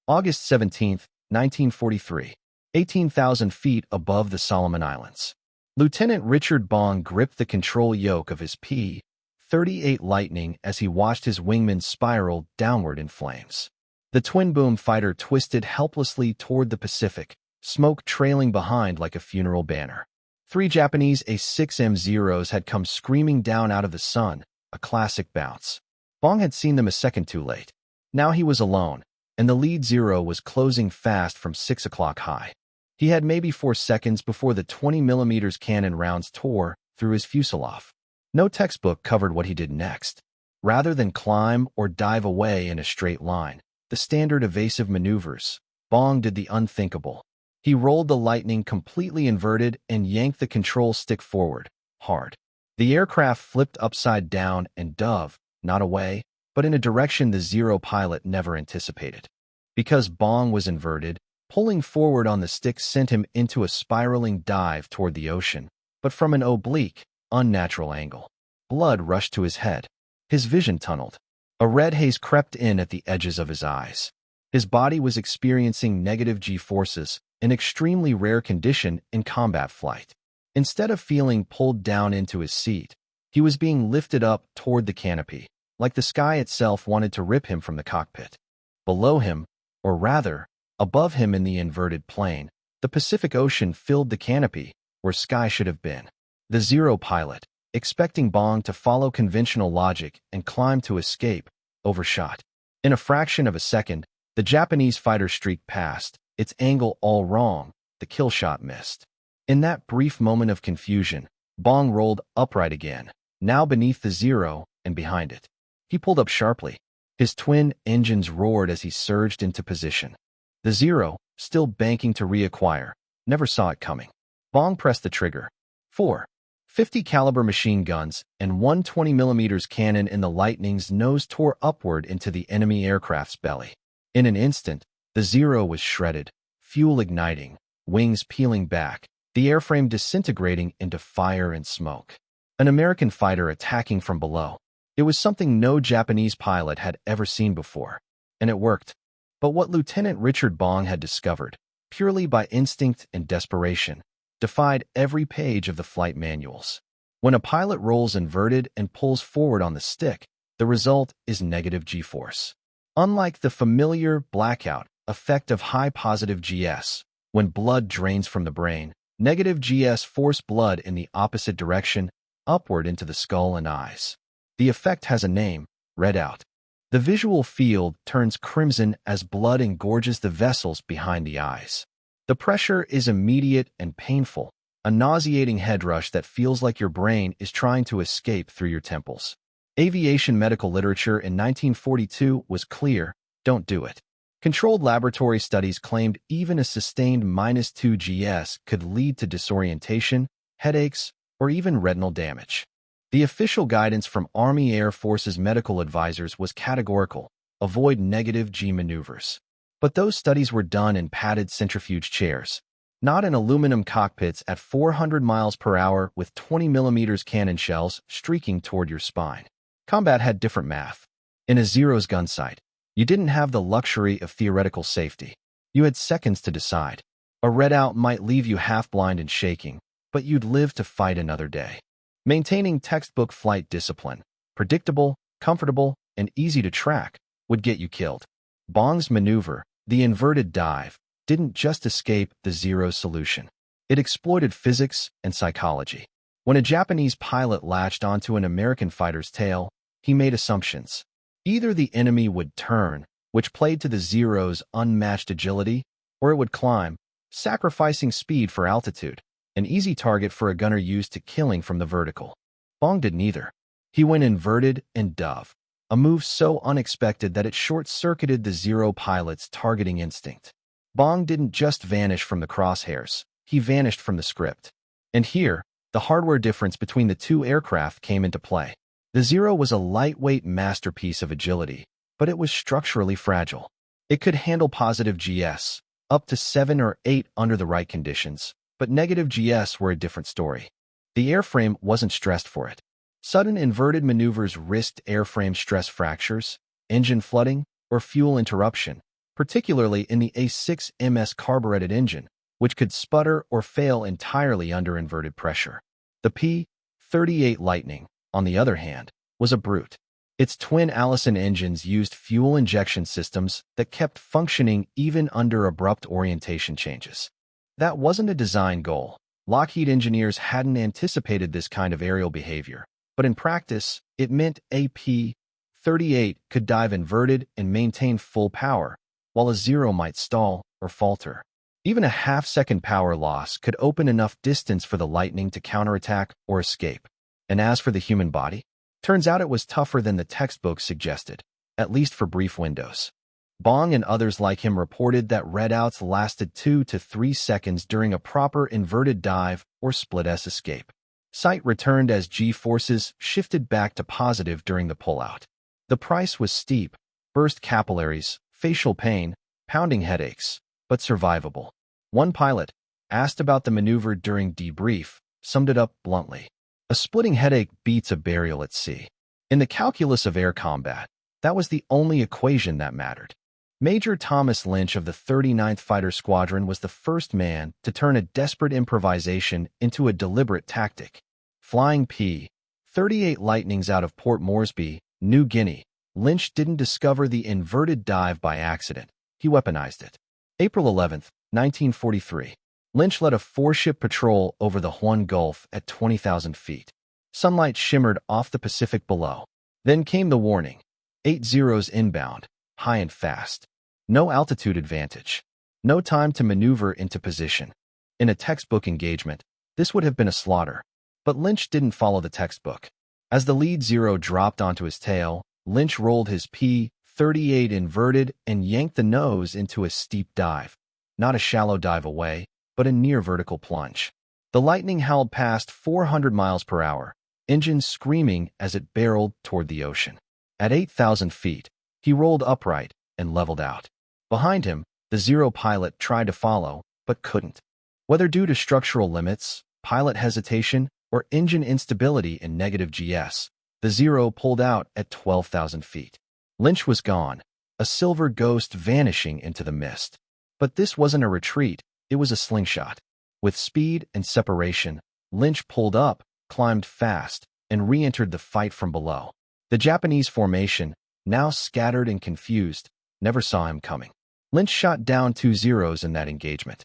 August 17, 1943, 18,000 feet above the Solomon Islands. Lieutenant Richard Bong gripped the control yoke of his P-38 Lightning as he watched his wingman spiral downward in flames. The twin-boom fighter twisted helplessly toward the Pacific, smoke trailing behind like a funeral banner. 3 Japanese A-6M0s had come screaming down out of the sun, a classic bounce. Bong had seen them a second too late. Now he was alone, and the lead Zero was closing fast from 6 o'clock high. He had maybe 4 seconds before the 20mm cannon rounds tore through his fuselage. No textbook covered what he did next. Rather than climb or dive away in a straight line, the standard evasive maneuvers, Bong did the unthinkable. He rolled the Lightning completely inverted and yanked the control stick forward, hard. The aircraft flipped upside down and dove, not away, but in a direction the Zero pilot never anticipated. Because Bong was inverted, pulling forward on the stick sent him into a spiraling dive toward the ocean, but from an oblique, unnatural angle. Blood rushed to his head. His vision tunneled. A red haze crept in at the edges of his eyes. His body was experiencing negative G-forces, an extremely rare condition in combat flight. Instead of feeling pulled down into his seat, he was being lifted up toward the canopy, like the sky itself wanted to rip him from the cockpit. Below him, or rather, above him in the inverted plane, the Pacific Ocean filled the canopy, where sky should have been. The Zero pilot, expecting Bong to follow conventional logic and climb to escape, overshot. In a fraction of a second, the Japanese fighter streaked past, its angle all wrong, the kill shot missed. In that brief moment of confusion, Bong rolled upright again, now beneath the Zero and behind it. He pulled up sharply. His twin engines roared as he surged into position. The Zero, still banking to reacquire, never saw it coming. Bong pressed the trigger. 4 .50 caliber machine guns and 1 20mm cannon in the Lightning's nose tore upward into the enemy aircraft's belly. In an instant, the Zero was shredded, fuel igniting, wings peeling back, the airframe disintegrating into fire and smoke. An American fighter attacking from below. It was something no Japanese pilot had ever seen before, and it worked. But what Lieutenant Richard Bong had discovered, purely by instinct and desperation, defied every page of the flight manuals. When a pilot rolls inverted and pulls forward on the stick, the result is negative G-force. Unlike the familiar blackout effect of high positive GS, when blood drains from the brain, negative GS force blood in the opposite direction, upward into the skull and eyes. The effect has a name, readout. The visual field turns crimson as blood engorges the vessels behind the eyes. The pressure is immediate and painful, a nauseating head rush that feels like your brain is trying to escape through your temples. Aviation medical literature in 1942 was clear, don't do it. Controlled laboratory studies claimed even a sustained -2 GS could lead to disorientation, headaches, or even retinal damage. The official guidance from Army Air Force's medical advisors was categorical: avoid negative G maneuvers. But those studies were done in padded centrifuge chairs, not in aluminum cockpits at 400 miles per hour with 20mm cannon shells streaking toward your spine. Combat had different math. In a Zero's gun sight, you didn't have the luxury of theoretical safety. You had seconds to decide. A readout might leave you half-blind and shaking, but you'd live to fight another day. Maintaining textbook flight discipline, predictable, comfortable, and easy to track, would get you killed. Bong's maneuver, the inverted dive, didn't just escape the Zero solution. It exploited physics and psychology. When a Japanese pilot latched onto an American fighter's tail, he made assumptions. Either the enemy would turn, which played to the Zero's unmatched agility, or it would climb, sacrificing speed for altitude, an easy target for a gunner used to killing from the vertical. Bong did neither. He went inverted and dove, a move so unexpected that it short-circuited the Zero pilot's targeting instinct. Bong didn't just vanish from the crosshairs, he vanished from the script. And here, the hardware difference between the two aircraft came into play. The Zero was a lightweight masterpiece of agility, but it was structurally fragile. It could handle positive GS, up to 7 or 8 under the right conditions, but negative GS were a different story. The airframe wasn't stressed for it. Sudden inverted maneuvers risked airframe stress fractures, engine flooding, or fuel interruption, particularly in the A6MS carbureted engine, which could sputter or fail entirely under inverted pressure. The P-38 Lightning, on the other hand, was a brute. Its twin Allison engines used fuel injection systems that kept functioning even under abrupt orientation changes. That wasn't a design goal. Lockheed engineers hadn't anticipated this kind of aerial behavior, but in practice, it meant a P-38 could dive inverted and maintain full power, while a Zero might stall or falter. Even a half-second power loss could open enough distance for the Lightning to counterattack or escape. And as for the human body, turns out it was tougher than the textbook suggested, at least for brief windows. Bong and others like him reported that redouts lasted 2 to 3 seconds during a proper inverted dive or split-S escape. Sight returned as G-forces shifted back to positive during the pullout. The price was steep: burst capillaries, facial pain, pounding headaches, but survivable. One pilot, asked about the maneuver during debrief, summed it up bluntly: "A splitting headache beats a burial at sea." In the calculus of air combat, that was the only equation that mattered. Major Thomas Lynch of the 39th Fighter Squadron was the first man to turn a desperate improvisation into a deliberate tactic. Flying P-38 Lightnings out of Port Moresby, New Guinea, Lynch didn't discover the inverted dive by accident. He weaponized it. April 11, 1943. Lynch led a 4-ship patrol over the Huon Gulf at 20,000 feet. Sunlight shimmered off the Pacific below. Then came the warning: 8 Zeros inbound, high and fast. No altitude advantage. No time to maneuver into position. In a textbook engagement, this would have been a slaughter. But Lynch didn't follow the textbook. As the lead Zero dropped onto his tail, Lynch rolled his P-38 inverted and yanked the nose into a steep dive. Not a shallow dive away, but a near vertical plunge. The Lightning howled past 400 miles per hour, engines screaming as it barreled toward the ocean. At 8,000 feet, he rolled upright and leveled out. Behind him, the Zero pilot tried to follow, but couldn't. Whether due to structural limits, pilot hesitation, or engine instability in negative GS, the Zero pulled out at 12,000 feet. Lynch was gone, a silver ghost vanishing into the mist. But this wasn't a retreat, it was a slingshot. With speed and separation, Lynch pulled up, climbed fast, and re-entered the fight from below. The Japanese formation, now scattered and confused, never saw him coming. Lynch shot down 2 Zeros in that engagement.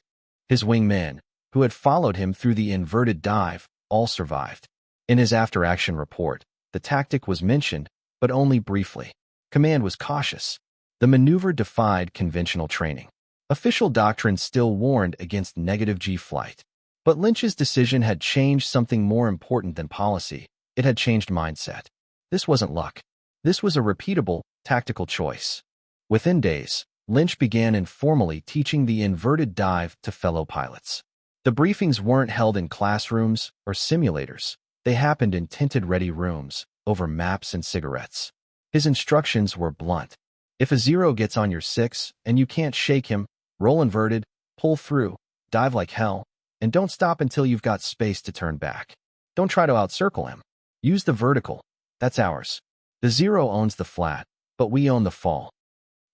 His wingmen, who had followed him through the inverted dive, all survived. In his after-action report, the tactic was mentioned, but only briefly. Command was cautious. The maneuver defied conventional training. Official doctrine still warned against negative G flight. But Lynch's decision had changed something more important than policy. It had changed mindset. This wasn't luck. This was a repeatable, tactical choice. Within days, Lynch began informally teaching the inverted dive to fellow pilots. The briefings weren't held in classrooms or simulators. They happened in tinted-ready rooms, over maps and cigarettes. His instructions were blunt. If a Zero gets on your 6 and you can't shake him, roll inverted, pull through, dive like hell, and don't stop until you've got space to turn back. Don't try to outcircle him. Use the vertical. That's ours. The Zero owns the flat, but we own the fall.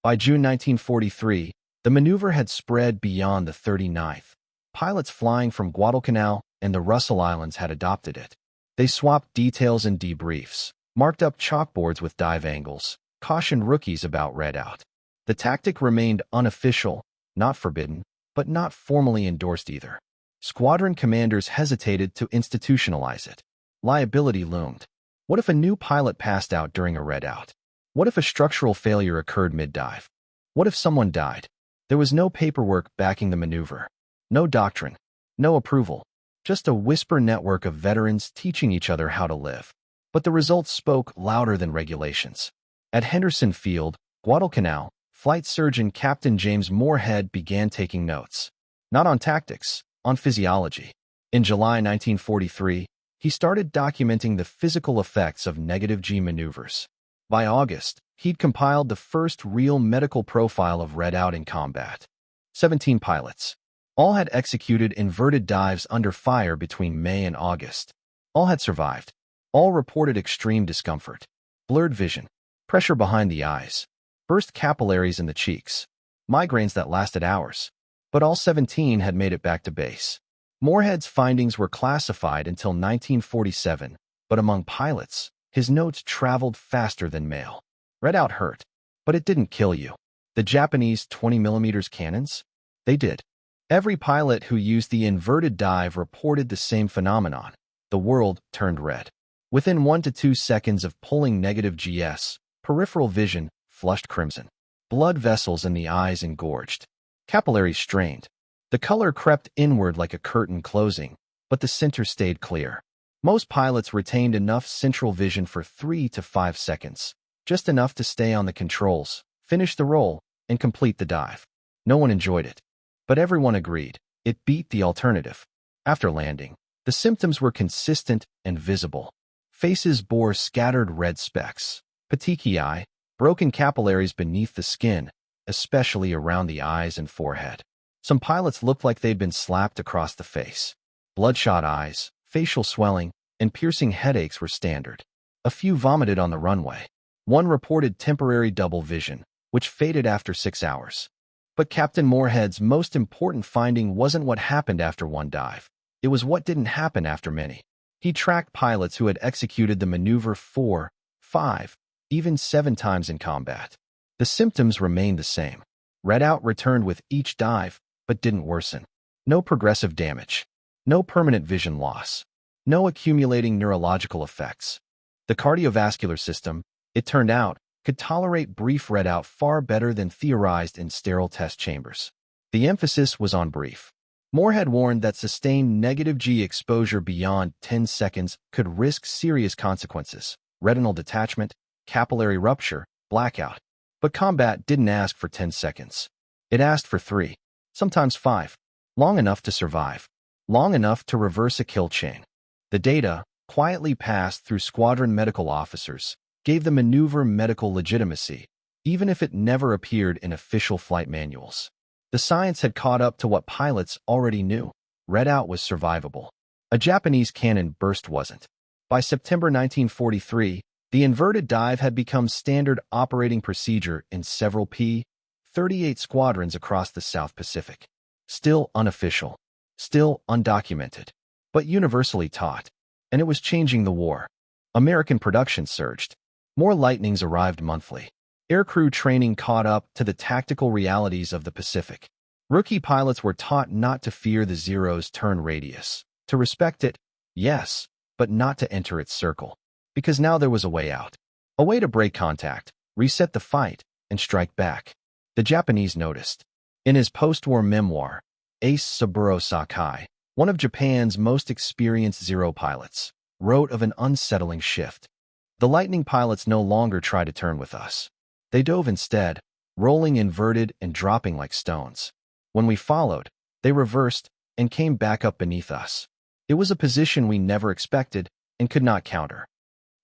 By June 1943, the maneuver had spread beyond the 39th. Pilots flying from Guadalcanal and the Russell Islands had adopted it. They swapped details and debriefs, marked up chalkboards with dive angles, cautioned rookies about redout. The tactic remained unofficial, not forbidden, but not formally endorsed either. Squadron commanders hesitated to institutionalize it. Liability loomed. What if a new pilot passed out during a redout? What if a structural failure occurred mid-dive? What if someone died? There was no paperwork backing the maneuver. No doctrine. No approval. Just a whisper network of veterans teaching each other how to live. But the results spoke louder than regulations. At Henderson Field, Guadalcanal, flight surgeon Captain James Moorhead began taking notes. Not on tactics, on physiology. In July 1943, he started documenting the physical effects of negative G maneuvers. By August, he'd compiled the first real medical profile of redout in combat. 17 pilots. All had executed inverted dives under fire between May and August. All had survived. All reported extreme discomfort. Blurred vision. Pressure behind the eyes. Burst capillaries in the cheeks. migraines that lasted hours. But all 17 had made it back to base. Moorhead's findings were classified until 1947, but among pilots, his notes traveled faster than mail. Readout hurt, but it didn't kill you. The Japanese 20mm cannons? They did. Every pilot who used the inverted dive reported the same phenomenon. The world turned red. Within 1 to 2 seconds of pulling negative GS, peripheral vision flushed crimson. Blood vessels in the eyes engorged. Capillaries strained. The color crept inward like a curtain closing, but the center stayed clear. Most pilots retained enough central vision for 3 to 5 seconds, just enough to stay on the controls, finish the roll, and complete the dive. No one enjoyed it, but everyone agreed. It beat the alternative. After landing, the symptoms were consistent and visible. Faces bore scattered red specks, petechiae, broken capillaries beneath the skin, especially around the eyes and forehead. Some pilots looked like they'd been slapped across the face. Bloodshot eyes, facial swelling, and piercing headaches were standard. A few vomited on the runway. One reported temporary double vision, which faded after 6 hours. But Captain Moorhead's most important finding wasn't what happened after one dive. It was what didn't happen after many. He tracked pilots who had executed the maneuver 4, 5, even 7 times in combat. The symptoms remained the same. Readout returned with each dive, but didn't worsen. No progressive damage. No permanent vision loss. No accumulating neurological effects. The cardiovascular system, it turned out, could tolerate brief readout far better than theorized in sterile test chambers. The emphasis was on brief. Moorhead warned that sustained negative G exposure beyond 10 seconds could risk serious consequences: retinal detachment, capillary rupture, blackout. But combat didn't ask for 10 seconds. It asked for 3, sometimes 5, long enough to survive, long enough to reverse a kill chain. The data, quietly passed through squadron medical officers, gave the maneuver medical legitimacy, even if it never appeared in official flight manuals. The science had caught up to what pilots already knew. Readout was survivable. A Japanese cannon burst wasn't. By September 1943, the inverted dive had become standard operating procedure in several P-38 squadrons across the South Pacific. Still unofficial, still undocumented, but universally taught. And it was changing the war. American production surged. More Lightnings arrived monthly. Aircrew training caught up to the tactical realities of the Pacific. Rookie pilots were taught not to fear the Zero's turn radius, to respect it, yes, but not to enter its circle. Because now there was a way out. A way to break contact, reset the fight, and strike back. The Japanese noticed. In his post-war memoir, Ace Saburo Sakai, one of Japan's most experienced Zero pilots, wrote of an unsettling shift. The Lightning pilots no longer tried to turn with us. They dove instead, rolling inverted and dropping like stones. When we followed, they reversed and came back up beneath us. It was a position we never expected and could not counter.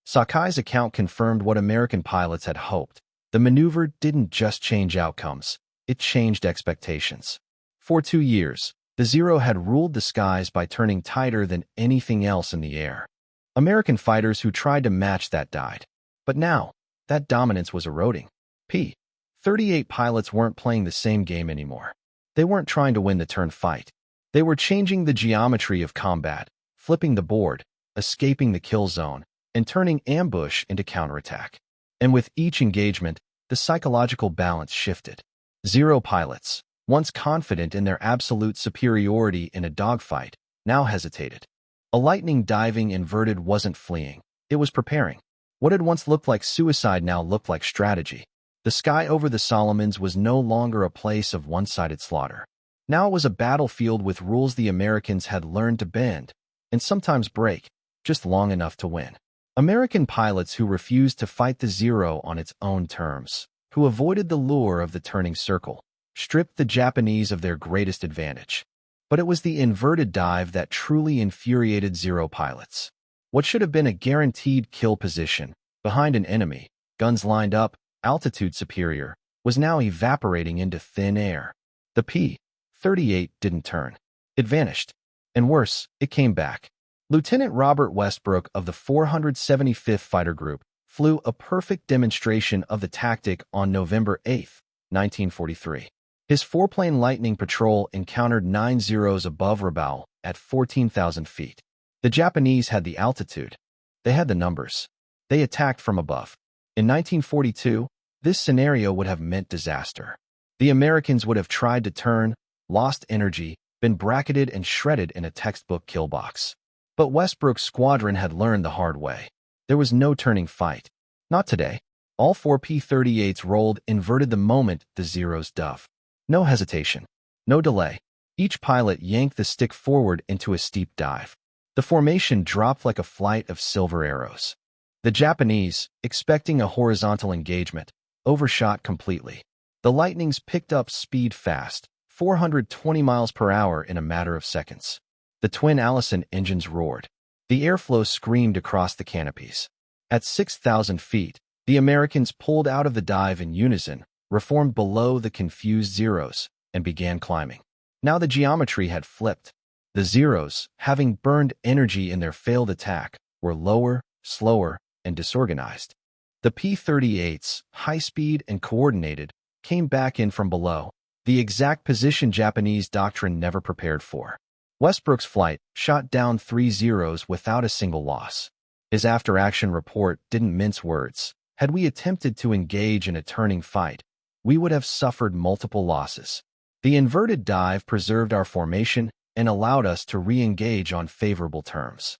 Sakai's account confirmed what American pilots had hoped. The maneuver didn't just change outcomes, it changed expectations. For 2 years, the Zero had ruled the skies by turning tighter than anything else in the air. American fighters who tried to match that died. But now, that dominance was eroding. P-38 pilots weren't playing the same game anymore. They weren't trying to win the turn fight. They were changing the geometry of combat, flipping the board, escaping the kill zone, and turning ambush into counterattack. And with each engagement, the psychological balance shifted. Zero pilots, once confident in their absolute superiority in a dogfight, now hesitated. A Lightning diving inverted wasn't fleeing. It was preparing. What had once looked like suicide now looked like strategy. The sky over the Solomons was no longer a place of one-sided slaughter. Now it was a battlefield with rules the Americans had learned to bend, and sometimes break, just long enough to win. American pilots who refused to fight the Zero on its own terms, who avoided the lure of the turning circle, stripped the Japanese of their greatest advantage. But it was the inverted dive that truly infuriated Zero pilots. What should have been a guaranteed kill position, behind an enemy, guns lined up, altitude superior, was now evaporating into thin air. The P-38 didn't turn. It vanished. And worse, it came back. Lieutenant Robert Westbrook of the 475th Fighter Group flew a perfect demonstration of the tactic on November 8, 1943. His four-plane Lightning patrol encountered 9 Zeros above Rabaul at 14,000 feet. The Japanese had the altitude. They had the numbers. They attacked from above. In 1942, this scenario would have meant disaster. The Americans would have tried to turn, lost energy, been bracketed and shredded in a textbook kill box. But Westbrook's squadron had learned the hard way. There was no turning fight. Not today. All four P-38s rolled inverted the moment the Zeros dove. No hesitation. No delay. Each pilot yanked the stick forward into a steep dive. The formation dropped like a flight of silver arrows. The Japanese, expecting a horizontal engagement, overshot completely. The Lightnings picked up speed fast, 420 miles per hour in a matter of seconds. The twin Allison engines roared. The airflow screamed across the canopies. At 6,000 feet, the Americans pulled out of the dive in unison, reformed below the confused Zeros, and began climbing. Now the geometry had flipped. The Zeros, having burned energy in their failed attack, were lower, slower, and disorganized. The P-38s, high-speed and coordinated, came back in from below, the exact position Japanese doctrine never prepared for. Westbrook's flight shot down 3 Zeros without a single loss. His after-action report didn't mince words. Had we attempted to engage in a turning fight, we would have suffered multiple losses. The inverted dive preserved our formation and allowed us to re-engage on favorable terms.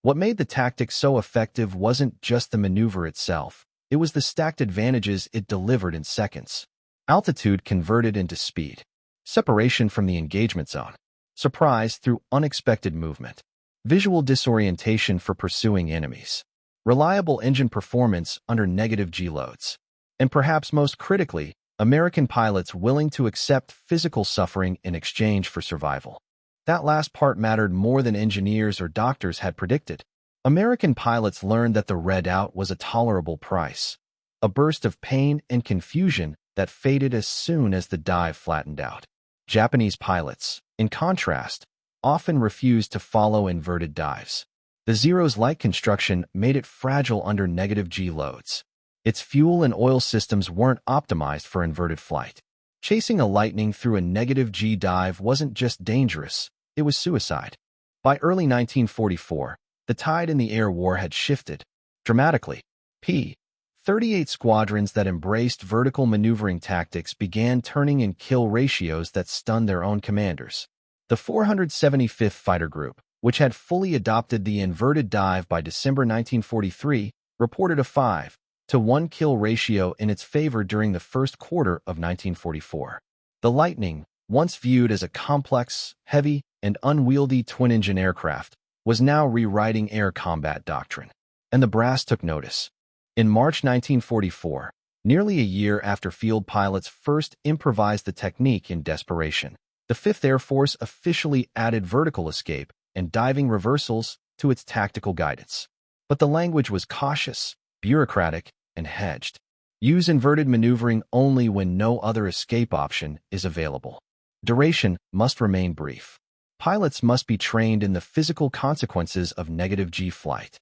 What made the tactic so effective wasn't just the maneuver itself, it was the stacked advantages it delivered in seconds. Altitude converted into speed. Separation from the engagement zone. Surprise through unexpected movement. Visual disorientation for pursuing enemies. Reliable engine performance under negative G loads. And perhaps most critically, American pilots willing to accept physical suffering in exchange for survival. That last part mattered more than engineers or doctors had predicted. American pilots learned that the redout was a tolerable price. A burst of pain and confusion that faded as soon as the dive flattened out. Japanese pilots, in contrast, often refused to follow inverted dives. The Zero's light construction made it fragile under negative G loads. Its fuel and oil systems weren't optimized for inverted flight. Chasing a Lightning through a negative G dive wasn't just dangerous, it was suicide. By early 1944, the tide in the air war had shifted dramatically. P-38 squadrons that embraced vertical maneuvering tactics began turning in kill ratios that stunned their own commanders. The 475th Fighter Group, which had fully adopted the inverted dive by December 1943, reported a 5-to-1 kill ratio in its favor during the first quarter of 1944. The Lightning, once viewed as a complex, heavy, and unwieldy twin-engine aircraft, was now rewriting air combat doctrine. And the brass took notice. In March 1944, nearly a year after field pilots first improvised the technique in desperation, the 5th Air Force officially added vertical escape and diving reversals to its tactical guidance. But the language was cautious, bureaucratic, and hedged. Use inverted maneuvering only when no other escape option is available. Duration must remain brief. Pilots must be trained in the physical consequences of negative G flight.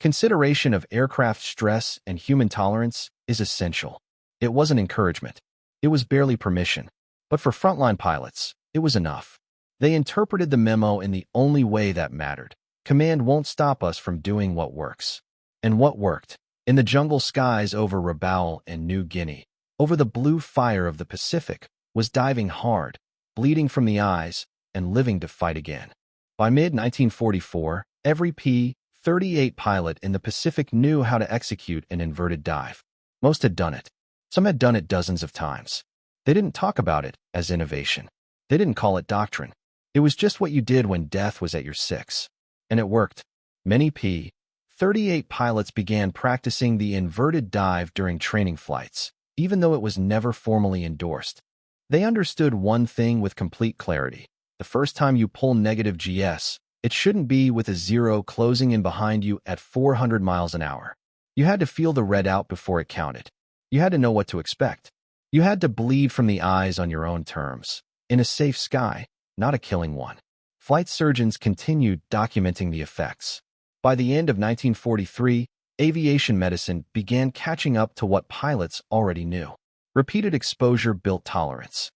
Consideration of aircraft stress and human tolerance is essential. It wasn't encouragement. It was barely permission. But for frontline pilots, it was enough. They interpreted the memo in the only way that mattered. Command won't stop us from doing what works. And what worked? In the jungle skies over Rabaul and New Guinea, over the blue fire of the Pacific, was diving hard, bleeding from the eyes, and living to fight again. By mid-1944, every P-38 pilot in the Pacific knew how to execute an inverted dive. Most had done it. Some had done it dozens of times. They didn't talk about it as innovation. They didn't call it doctrine. It was just what you did when death was at your six. And it worked. Many P-38 pilots began practicing the inverted dive during training flights, even though it was never formally endorsed. They understood one thing with complete clarity. The first time you pull negative GS, it shouldn't be with a Zero closing in behind you at 400 miles an hour. You had to feel the red out before it counted. You had to know what to expect. You had to bleed from the eyes on your own terms, in a safe sky, not a killing one. Flight surgeons continued documenting the effects. By the end of 1943, aviation medicine began catching up to what pilots already knew. Repeated exposure built tolerance.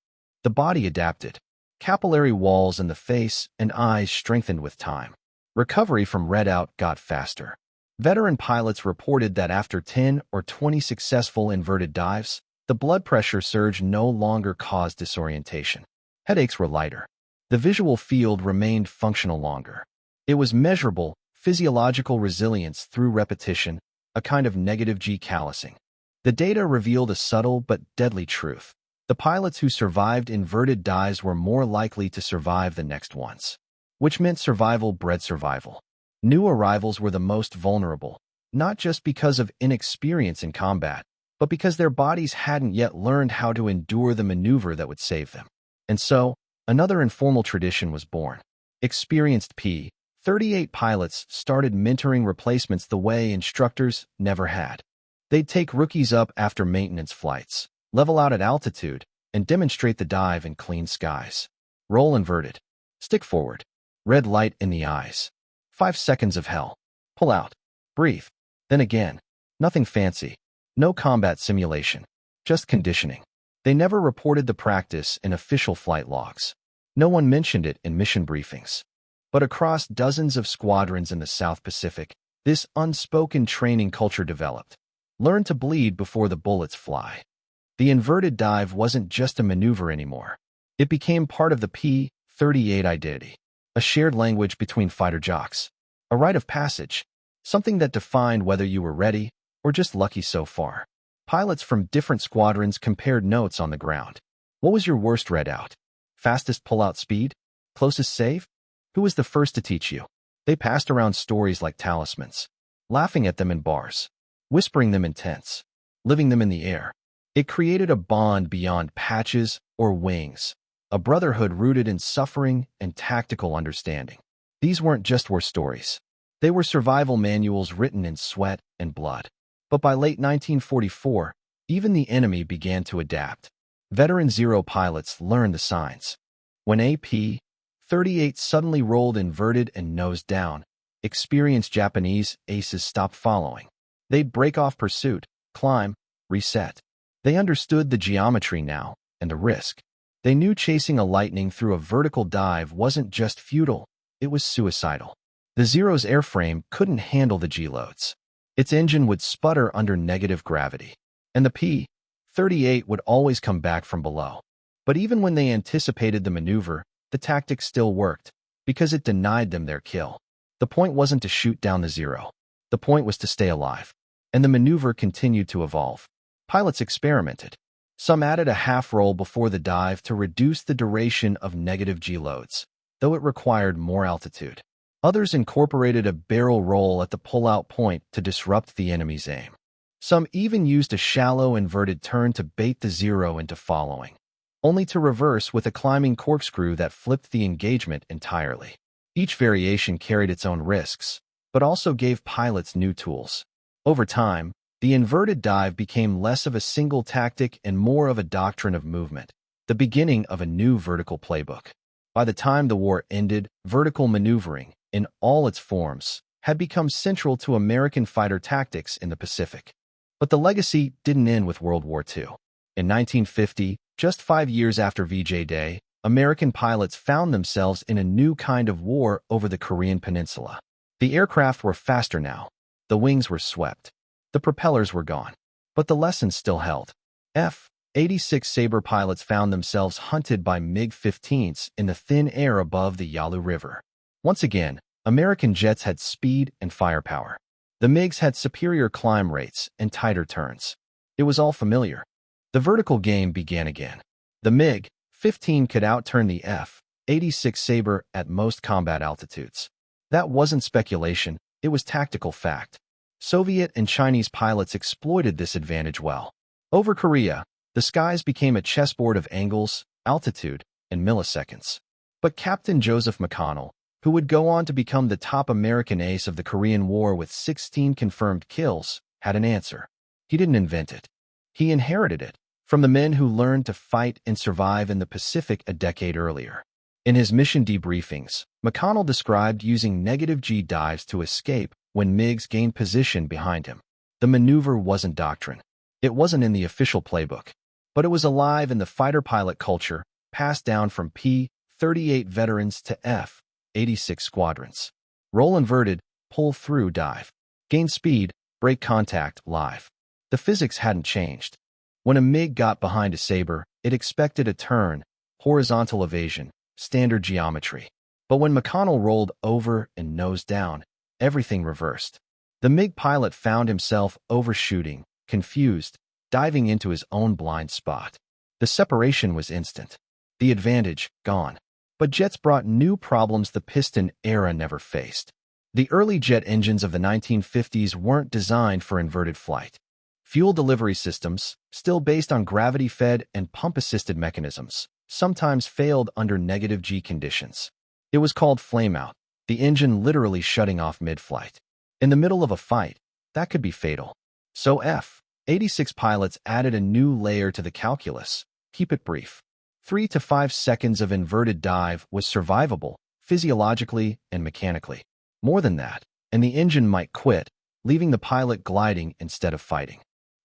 The body adapted. Capillary walls in the face and eyes strengthened with time. Recovery from redout got faster. Veteran pilots reported that after 10 or 20 successful inverted dives, the blood pressure surge no longer caused disorientation. Headaches were lighter. The visual field remained functional longer. It was measurable, physiological resilience through repetition, a kind of negative G callousing. The data revealed a subtle but deadly truth. The pilots who survived inverted dives were more likely to survive the next ones, which meant survival bred survival. New arrivals were the most vulnerable, not just because of inexperience in combat, but because their bodies hadn't yet learned how to endure the maneuver that would save them. And so, another informal tradition was born. Experienced P-38 pilots started mentoring replacements the way instructors never had. They'd take rookies up after maintenance flights, level out at altitude, and demonstrate the dive in clean skies. Roll inverted. Stick forward. Red light in the eyes. 5 seconds of hell. Pull out. Breathe. Then again. Nothing fancy. No combat simulation. Just conditioning. They never reported the practice in official flight logs. No one mentioned it in mission briefings. But across dozens of squadrons in the South Pacific, this unspoken training culture developed. Learn to bleed before the bullets fly. The inverted dive wasn't just a maneuver anymore. It became part of the P-38 identity, a shared language between fighter jocks, a rite of passage, something that defined whether you were ready or just lucky so far. Pilots from different squadrons compared notes on the ground. What was your worst readout? Fastest pull-out speed? Closest save? Who was the first to teach you? They passed around stories like talismans, laughing at them in bars, whispering them in tents, living them in the air. It created a bond beyond patches or wings, a brotherhood rooted in suffering and tactical understanding. These weren't just war stories. They were survival manuals written in sweat and blood. But by late 1944, even the enemy began to adapt. Veteran Zero pilots learned the signs. When a P-38 suddenly rolled inverted and nosed down, experienced Japanese aces stopped following. They'd break off pursuit, climb, reset. They understood the geometry now, and the risk. They knew chasing a Lightning through a vertical dive wasn't just futile, it was suicidal. The Zero's airframe couldn't handle the G-loads. Its engine would sputter under negative gravity, and the P-38 would always come back from below. But even when they anticipated the maneuver, the tactic still worked, because it denied them their kill. The point wasn't to shoot down the Zero. The point was to stay alive. And the maneuver continued to evolve. Pilots experimented. Some added a half roll before the dive to reduce the duration of negative G-loads, though it required more altitude. Others incorporated a barrel roll at the pull-out point to disrupt the enemy's aim. Some even used a shallow inverted turn to bait the Zero into following, only to reverse with a climbing corkscrew that flipped the engagement entirely. Each variation carried its own risks, but also gave pilots new tools. Over time, the inverted dive became less of a single tactic and more of a doctrine of movement, the beginning of a new vertical playbook. By the time the war ended, vertical maneuvering, in all its forms, had become central to American fighter tactics in the Pacific. But the legacy didn't end with World War II. In 1950, just 5 years after VJ Day, American pilots found themselves in a new kind of war over the Korean Peninsula. The aircraft were faster now. The wings were swept. The propellers were gone. But the lessons still held. F-86 Sabre pilots found themselves hunted by MiG-15s in the thin air above the Yalu River. Once again, American jets had speed and firepower. The MiGs had superior climb rates and tighter turns. It was all familiar. The vertical game began again. The MiG-15 could outturn the F-86 Sabre at most combat altitudes. That wasn't speculation, it was tactical fact. Soviet and Chinese pilots exploited this advantage well. Over Korea, the skies became a chessboard of angles, altitude, and milliseconds. But Captain Joseph McConnell, who would go on to become the top American ace of the Korean War with 16 confirmed kills, had an answer. He didn't invent it. He inherited it from the men who learned to fight and survive in the Pacific a decade earlier. In his mission debriefings, McConnell described using negative G dives to escape when MiGs gained position behind him. The maneuver wasn't doctrine. It wasn't in the official playbook. But it was alive in the fighter pilot culture, passed down from P-38 veterans to F-86 squadrons. Roll inverted, pull through dive. Gain speed, break contact, live. The physics hadn't changed. When a MiG got behind a Sabre, it expected a turn, horizontal evasion, standard geometry. But when McConnell rolled over and nose down, everything reversed. The MiG pilot found himself overshooting, confused, diving into his own blind spot. The separation was instant. The advantage, gone. But jets brought new problems the piston era never faced. The early jet engines of the 1950s weren't designed for inverted flight. Fuel delivery systems, still based on gravity-fed and pump-assisted mechanisms, sometimes failed under negative G conditions. It was called flameout, the engine literally shutting off mid-flight. In the middle of a fight, that could be fatal. So F-86 pilots added a new layer to the calculus. Keep it brief. 3 to 5 seconds of inverted dive was survivable, physiologically and mechanically. More than that, and the engine might quit, leaving the pilot gliding instead of fighting.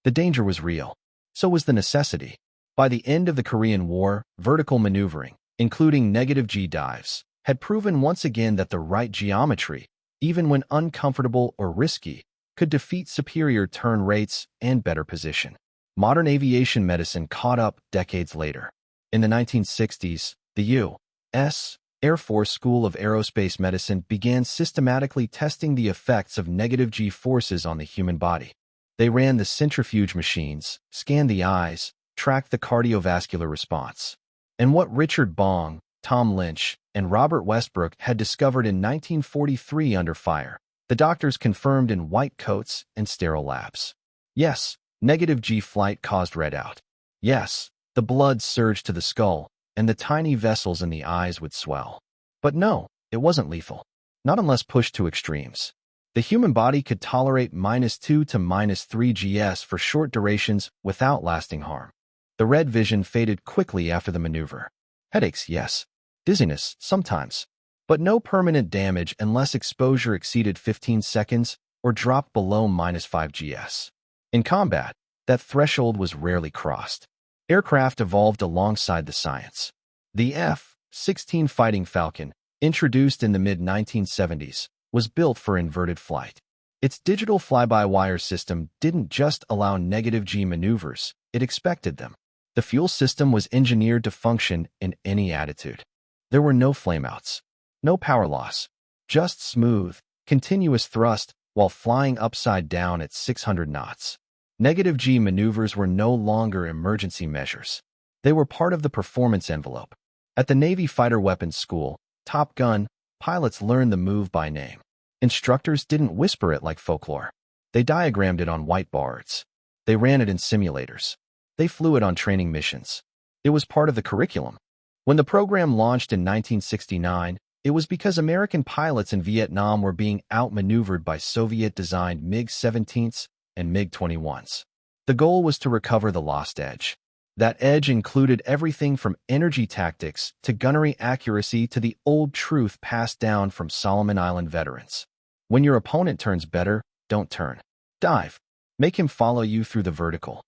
The danger was real. So was the necessity. By the end of the Korean War, vertical maneuvering, including negative G dives, had proven once again that the right geometry, even when uncomfortable or risky, could defeat superior turn rates and better position. Modern aviation medicine caught up decades later. In the 1960s, the U.S. Air Force School of Aerospace Medicine began systematically testing the effects of negative G forces on the human body. They ran the centrifuge machines, scanned the eyes, tracked the cardiovascular response. And what Richard Bong, Tom Lynch, and Robert Westbrook had discovered in 1943 under fire, the doctors confirmed in white coats and sterile labs. Yes, negative G flight caused readout. Yes, the blood surged to the skull, and the tiny vessels in the eyes would swell. But no, it wasn't lethal. Not unless pushed to extremes. The human body could tolerate -2 to -3 GS for short durations without lasting harm. The red vision faded quickly after the maneuver. Headaches, yes. Dizziness, sometimes. But no permanent damage unless exposure exceeded 15 seconds or dropped below -5 GS. In combat, that threshold was rarely crossed. Aircraft evolved alongside the science. The F-16 Fighting Falcon, introduced in the mid-1970s, was built for inverted flight. Its digital fly-by-wire system didn't just allow negative G maneuvers, it expected them. The fuel system was engineered to function in any attitude. There were no flameouts, no power loss, just smooth, continuous thrust while flying upside down at 600 knots. Negative G maneuvers were no longer emergency measures. They were part of the performance envelope. At the Navy Fighter Weapons School, Top Gun, pilots learned the move by name. Instructors didn't whisper it like folklore. They diagrammed it on whiteboards. They ran it in simulators. They flew it on training missions. It was part of the curriculum. When the program launched in 1969, it was because American pilots in Vietnam were being outmaneuvered by Soviet-designed MiG-17s and MiG-21s. The goal was to recover the lost edge. That edge included everything from energy tactics to gunnery accuracy to the old truth passed down from Solomon Island veterans. When your opponent turns better, don't turn. Dive. Make him follow you through the vertical.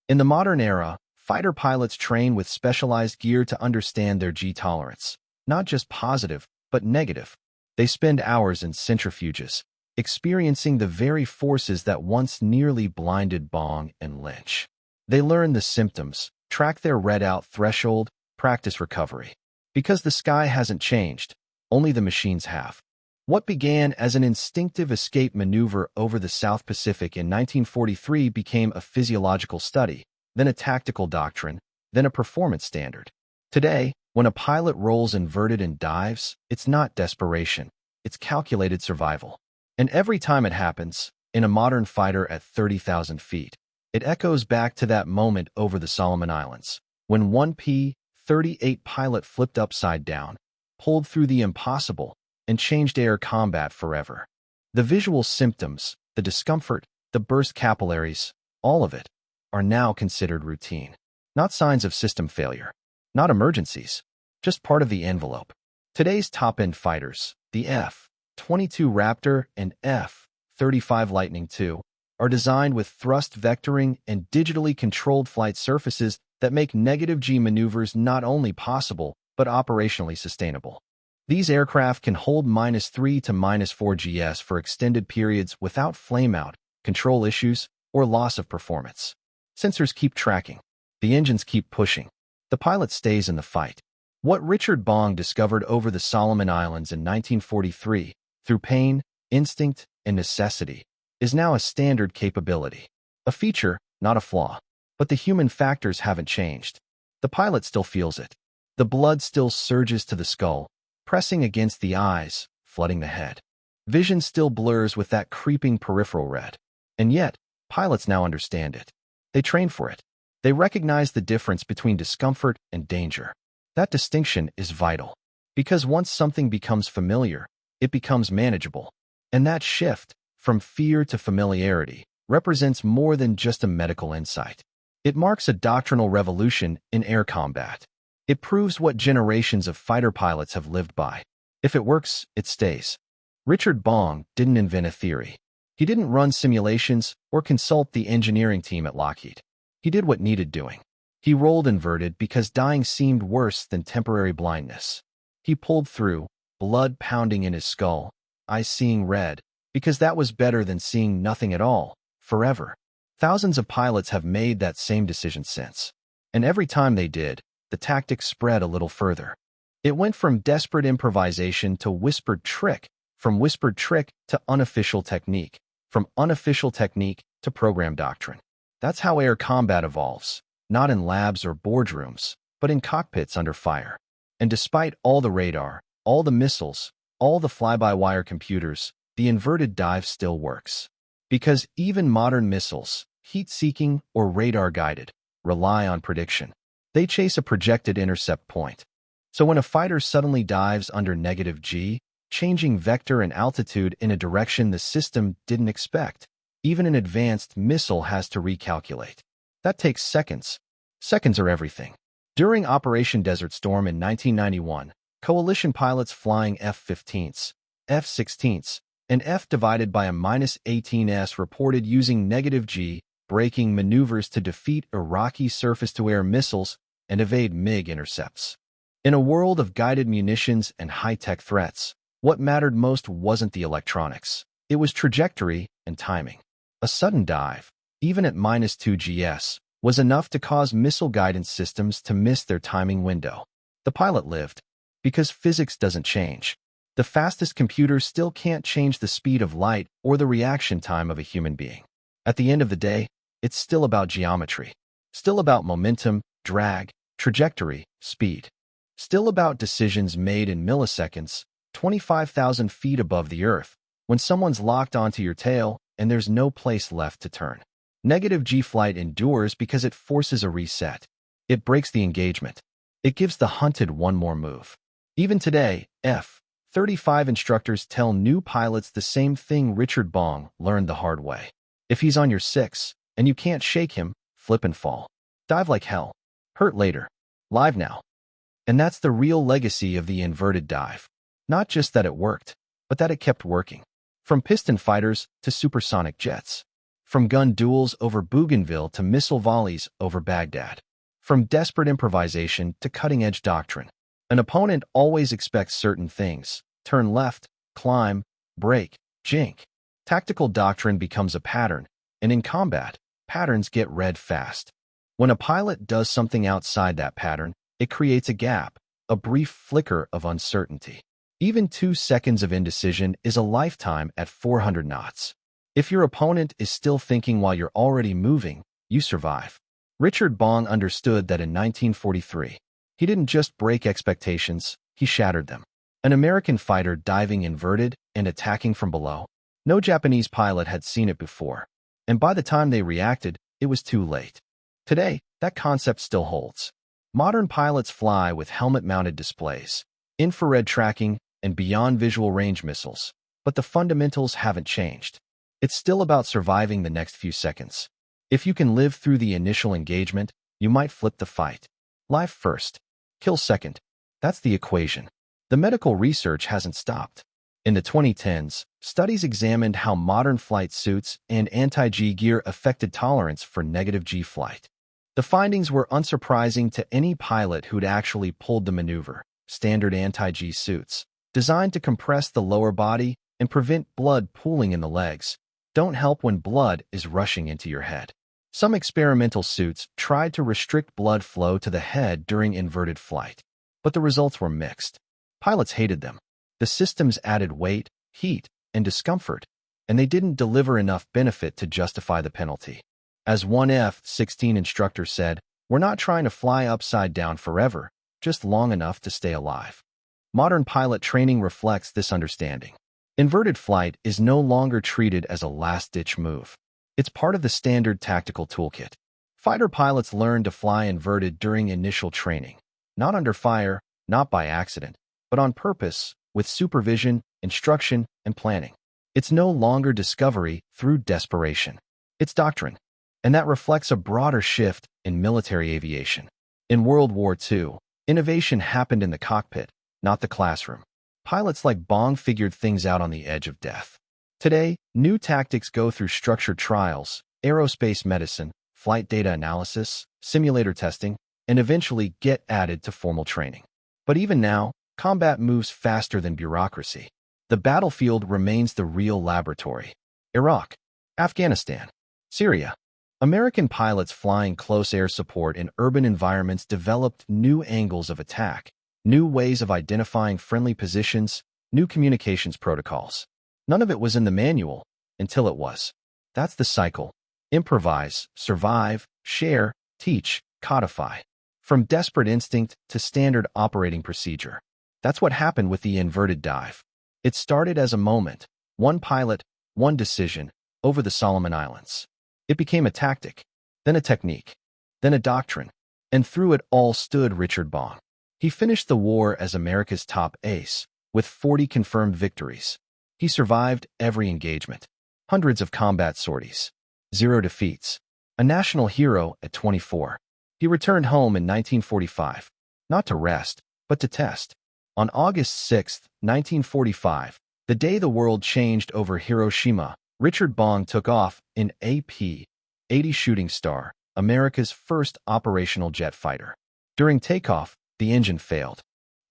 In the modern era, fighter pilots train with specialized gear to understand their G tolerance. Not just positive, but negative. They spend hours in centrifuges, experiencing the very forces that once nearly blinded Bong and Lynch. They learn the symptoms, track their readout threshold, practice recovery. Because the sky hasn't changed, only the machines have. What began as an instinctive escape maneuver over the South Pacific in 1943 became a physiological study, then a tactical doctrine, then a performance standard. Today, when a pilot rolls inverted and dives, it's not desperation, it's calculated survival. And every time it happens, in a modern fighter at 30,000 feet, it echoes back to that moment over the Solomon Islands, when one P-38 pilot flipped upside down, pulled through the impossible, and changed air combat forever. The visual symptoms, the discomfort, the burst capillaries, all of it, are now considered routine. Not signs of system failure, not emergencies, just part of the envelope. Today's top-end fighters, the F-22 Raptor and F-35 Lightning II, are designed with thrust vectoring and digitally controlled flight surfaces that make negative G maneuvers not only possible, but operationally sustainable. These aircraft can hold -3 to -4 GS for extended periods without flameout, control issues, or loss of performance. Sensors keep tracking. The engines keep pushing. The pilot stays in the fight. What Richard Bong discovered over the Solomon Islands in 1943, through pain, instinct, and necessity, is now a standard capability. A feature, not a flaw. But the human factors haven't changed. The pilot still feels it. The blood still surges to the skull, pressing against the eyes, flooding the head. Vision still blurs with that creeping peripheral red. And yet, pilots now understand it. They train for it. They recognize the difference between discomfort and danger. That distinction is vital. Because once something becomes familiar, it becomes manageable. And that shift, from fear to familiarity, represents more than just a medical insight. It marks a doctrinal revolution in air combat. It proves what generations of fighter pilots have lived by. If it works, it stays. Richard Bong didn't invent a theory. He didn't run simulations or consult the engineering team at Lockheed. He did what needed doing. He rolled inverted because dying seemed worse than temporary blindness. He pulled through, blood pounding in his skull, eyes seeing red, because that was better than seeing nothing at all, forever. Thousands of pilots have made that same decision since. And every time they did, the tactic spread a little further. It went from desperate improvisation to whispered trick, from whispered trick to unofficial technique, from unofficial technique to program doctrine. That's how air combat evolves, not in labs or boardrooms, but in cockpits under fire. And despite all the radar, all the missiles, all the fly-by-wire computers, the inverted dive still works. Because even modern missiles, heat-seeking or radar-guided, rely on prediction. They chase a projected intercept point. So when a fighter suddenly dives under -G, changing vector and altitude in a direction the system didn't expect, even an advanced missile has to recalculate. That takes seconds. Seconds are everything. During Operation Desert Storm in 1991, coalition pilots flying F-15s, F-16s, and F divided by a -18s reported using -G braking maneuvers to defeat Iraqi surface-to-air missiles and evade MiG intercepts. In a world of guided munitions and high-tech threats, what mattered most wasn't the electronics. It was trajectory and timing. A sudden dive, even at -2 GS, was enough to cause missile guidance systems to miss their timing window. The pilot lived, because physics doesn't change. The fastest computers still can't change the speed of light or the reaction time of a human being. At the end of the day, it's still about geometry. Still about momentum, drag, trajectory, speed. Still about decisions made in milliseconds, 25,000 feet above the Earth, when someone's locked onto your tail and there's no place left to turn. -G flight endures because it forces a reset. It breaks the engagement. It gives the hunted one more move. Even today, F-35 instructors tell new pilots the same thing Richard Bong learned the hard way. If he's on your 6, and you can't shake him, flip and fall. Dive like hell. Hurt later. Live now. And that's the real legacy of the inverted dive. Not just that it worked, but that it kept working. From piston fighters to supersonic jets. From gun duels over Bougainville to missile volleys over Baghdad. From desperate improvisation to cutting-edge doctrine. An opponent always expects certain things. Turn left, climb, brake, jink. Tactical doctrine becomes a pattern, and in combat, patterns get read fast. When a pilot does something outside that pattern, it creates a gap, a brief flicker of uncertainty. Even 2 seconds of indecision is a lifetime at 400 knots. If your opponent is still thinking while you're already moving, you survive. Richard Bong understood that in 1943. He didn't just break expectations, he shattered them. An American fighter diving inverted and attacking from below. No Japanese pilot had seen it before. And by the time they reacted, it was too late. Today, that concept still holds. Modern pilots fly with helmet-mounted displays, infrared tracking, and beyond visual range missiles. But the fundamentals haven't changed. It's still about surviving the next few seconds. If you can live through the initial engagement, you might flip the fight. Live first. Kill second. That's the equation. The medical research hasn't stopped. In the 2010s, studies examined how modern flight suits and anti-G gear affected tolerance for -G flight. The findings were unsurprising to any pilot who'd actually pulled the maneuver. Standard anti-G suits, designed to compress the lower body and prevent blood pooling in the legs, don't help when blood is rushing into your head. Some experimental suits tried to restrict blood flow to the head during inverted flight, but the results were mixed. Pilots hated them. The systems added weight, heat, and discomfort, and they didn't deliver enough benefit to justify the penalty. As one F-16 instructor said, "We're not trying to fly upside down forever, just long enough to stay alive." Modern pilot training reflects this understanding. Inverted flight is no longer treated as a last-ditch move. It's part of the standard tactical toolkit. Fighter pilots learn to fly inverted during initial training, not under fire, not by accident, but on purpose, with supervision, instruction, and planning. It's no longer discovery through desperation. It's doctrine. And that reflects a broader shift in military aviation. In World War II, innovation happened in the cockpit, not the classroom. Pilots like Bong figured things out on the edge of death. Today, new tactics go through structured trials, aerospace medicine, flight data analysis, simulator testing, and eventually get added to formal training. But even now, combat moves faster than bureaucracy. The battlefield remains the real laboratory. Iraq, Afghanistan, Syria. American pilots flying close air support in urban environments developed new angles of attack, new ways of identifying friendly positions, new communications protocols. None of it was in the manual until it was. That's the cycle. Improvise, survive, share, teach, codify. From desperate instinct to standard operating procedure. That's what happened with the inverted dive. It started as a moment, one pilot, one decision, over the Solomon Islands. It became a tactic, then a technique, then a doctrine, and through it all stood Richard Bong. He finished the war as America's top ace, with 40 confirmed victories. He survived every engagement, hundreds of combat sorties, 0 defeats, a national hero at 24. He returned home in 1945, not to rest, but to test. On August 6, 1945, the day the world changed over Hiroshima, Richard Bong took off in a P-38 Shooting Star, America's first operational jet fighter. During takeoff, the engine failed.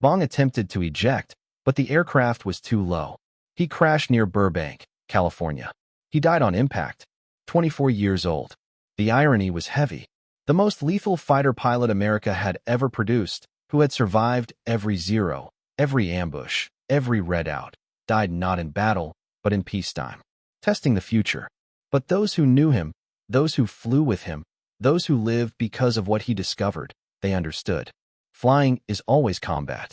Bong attempted to eject, but the aircraft was too low. He crashed near Burbank, California. He died on impact, 24 years old. The irony was heavy. The most lethal fighter pilot America had ever produced, who had survived every zero, every ambush, every redout, died not in battle, but in peacetime. Testing the future. But those who knew him, those who flew with him, those who lived because of what he discovered, they understood. Flying is always combat.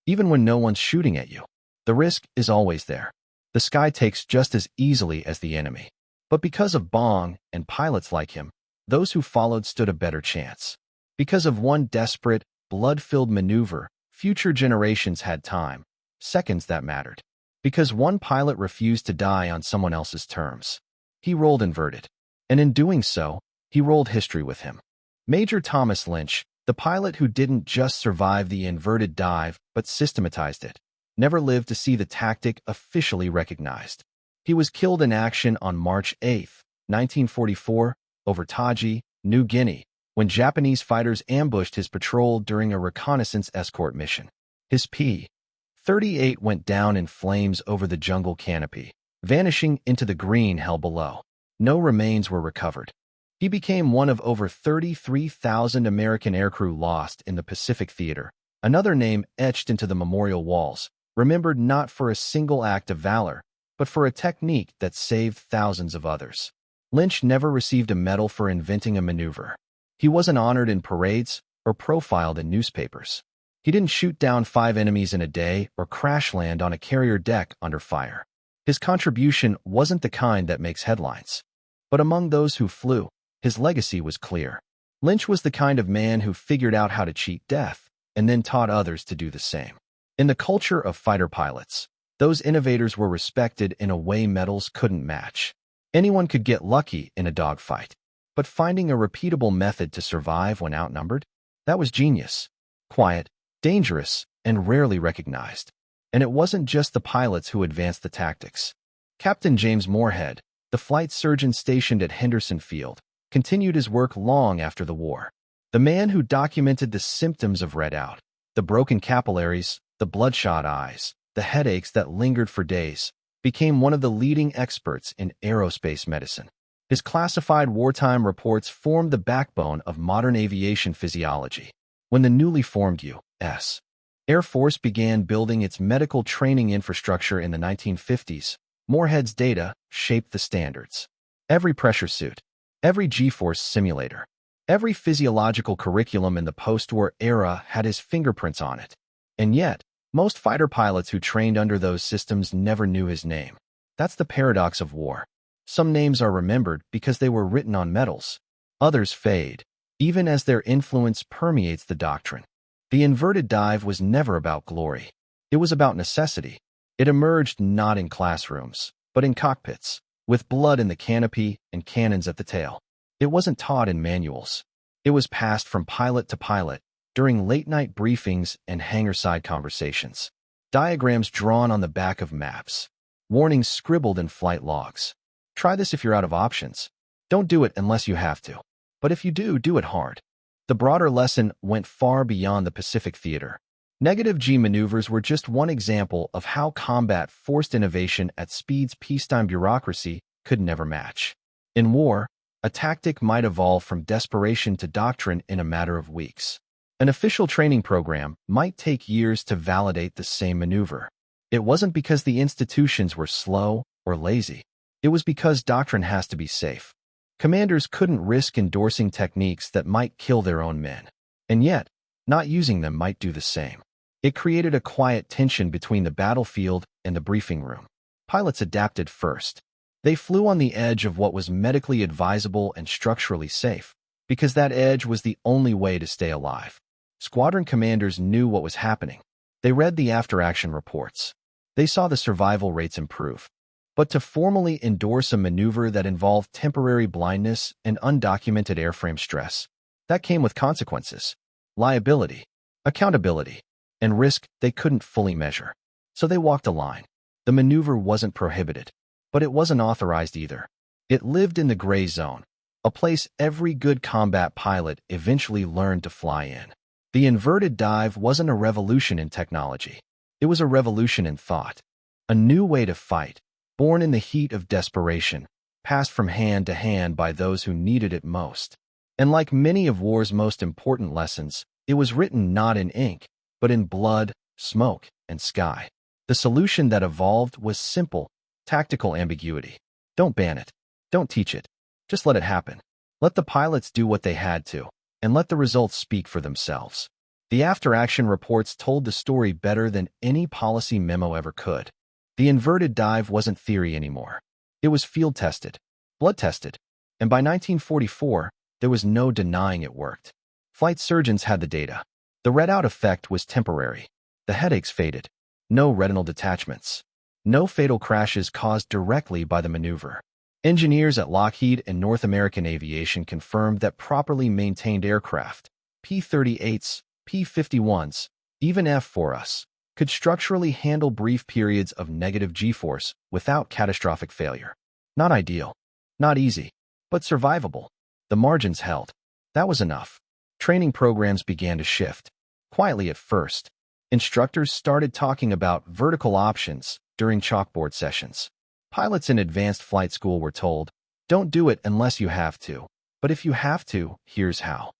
Even when no one's shooting at you, the risk is always there. The sky takes just as easily as the enemy. But because of Bong and pilots like him, those who followed stood a better chance. Because of one desperate, blood-filled maneuver, future generations had time, seconds that mattered. Because one pilot refused to die on someone else's terms. He rolled inverted. And in doing so, he rolled history with him. Major Thomas Lynch, the pilot who didn't just survive the inverted dive but systematized it, never lived to see the tactic officially recognized. He was killed in action on March 8, 1944, over Taji, New Guinea, when Japanese fighters ambushed his patrol during a reconnaissance escort mission. His P-38 went down in flames over the jungle canopy, vanishing into the green hell below. No remains were recovered. He became one of over 33,000 American aircrew lost in the Pacific Theater, another name etched into the memorial walls, remembered not for a single act of valor, but for a technique that saved thousands of others. Lynch never received a medal for inventing a maneuver. He wasn't honored in parades or profiled in newspapers. He didn't shoot down 5 enemies in a day or crash land on a carrier deck under fire. His contribution wasn't the kind that makes headlines. But among those who flew, his legacy was clear. Lynch was the kind of man who figured out how to cheat death and then taught others to do the same. In the culture of fighter pilots, those innovators were respected in a way medals couldn't match. Anyone could get lucky in a dogfight, but finding a repeatable method to survive when outnumbered, that was genius. Quiet, dangerous, and rarely recognized. And it wasn't just the pilots who advanced the tactics. Captain James Moorhead, the flight surgeon stationed at Henderson Field, continued his work long after the war. The man who documented the symptoms of redout, the broken capillaries, the bloodshot eyes, the headaches that lingered for days, became one of the leading experts in aerospace medicine. His classified wartime reports formed the backbone of modern aviation physiology. When the newly formed U.S. Air Force began building its medical training infrastructure in the 1950s, Moorhead's data shaped the standards. Every pressure suit, every G-force simulator, every physiological curriculum in the post-war era had his fingerprints on it. And yet, most fighter pilots who trained under those systems never knew his name. That's the paradox of war. Some names are remembered because they were written on medals. Others fade, even as their influence permeates the doctrine. The inverted dive was never about glory. It was about necessity. It emerged not in classrooms, but in cockpits, with blood in the canopy and cannons at the tail. It wasn't taught in manuals. It was passed from pilot to pilot during late-night briefings and hangar-side conversations. Diagrams drawn on the back of maps. Warnings scribbled in flight logs. Try this if you're out of options. Don't do it unless you have to. But if you do, do it hard. The broader lesson went far beyond the Pacific theater. Negative G maneuvers were just one example of how combat forced innovation at speeds peacetime bureaucracy could never match. In war, a tactic might evolve from desperation to doctrine in a matter of weeks. An official training program might take years to validate the same maneuver. It wasn't because the institutions were slow or lazy. It was because doctrine has to be safe. Commanders couldn't risk endorsing techniques that might kill their own men. And yet, not using them might do the same. It created a quiet tension between the battlefield and the briefing room. Pilots adapted first. They flew on the edge of what was medically advisable and structurally safe, because that edge was the only way to stay alive. Squadron commanders knew what was happening. They read the after-action reports. They saw the survival rates improve. But to formally endorse a maneuver that involved temporary blindness and undocumented airframe stress, that came with consequences, liability, accountability, and risk they couldn't fully measure. So they walked a line. The maneuver wasn't prohibited, but it wasn't authorized either. It lived in the gray zone, a place every good combat pilot eventually learned to fly in. The inverted dive wasn't a revolution in technology. It was a revolution in thought. A new way to fight, born in the heat of desperation, passed from hand to hand by those who needed it most. And like many of war's most important lessons, it was written not in ink, but in blood, smoke, and sky. The solution that evolved was simple, tactical ambiguity. Don't ban it. Don't teach it. Just let it happen. Let the pilots do what they had to, and let the results speak for themselves. The after-action reports told the story better than any policy memo ever could. The inverted dive wasn't theory anymore. It was field-tested, blood-tested, and by 1944, there was no denying it worked. Flight surgeons had the data. The red-out effect was temporary. The headaches faded. No retinal detachments. No fatal crashes caused directly by the maneuver. Engineers at Lockheed and North American Aviation confirmed that properly maintained aircraft, P-38s, P-51s, even F-4s, could structurally handle brief periods of negative G-force without catastrophic failure. Not ideal, not easy, but survivable. The margins held. That was enough. Training programs began to shift. Quietly at first, instructors started talking about vertical options during chalkboard sessions. Pilots in advanced flight school were told, don't do it unless you have to, but if you have to, here's how.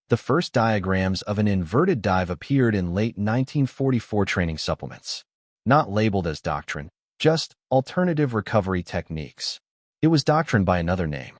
The first diagrams of an inverted dive appeared in late 1944 training supplements. Not labeled as doctrine, just alternative recovery techniques. It was doctrine by another name.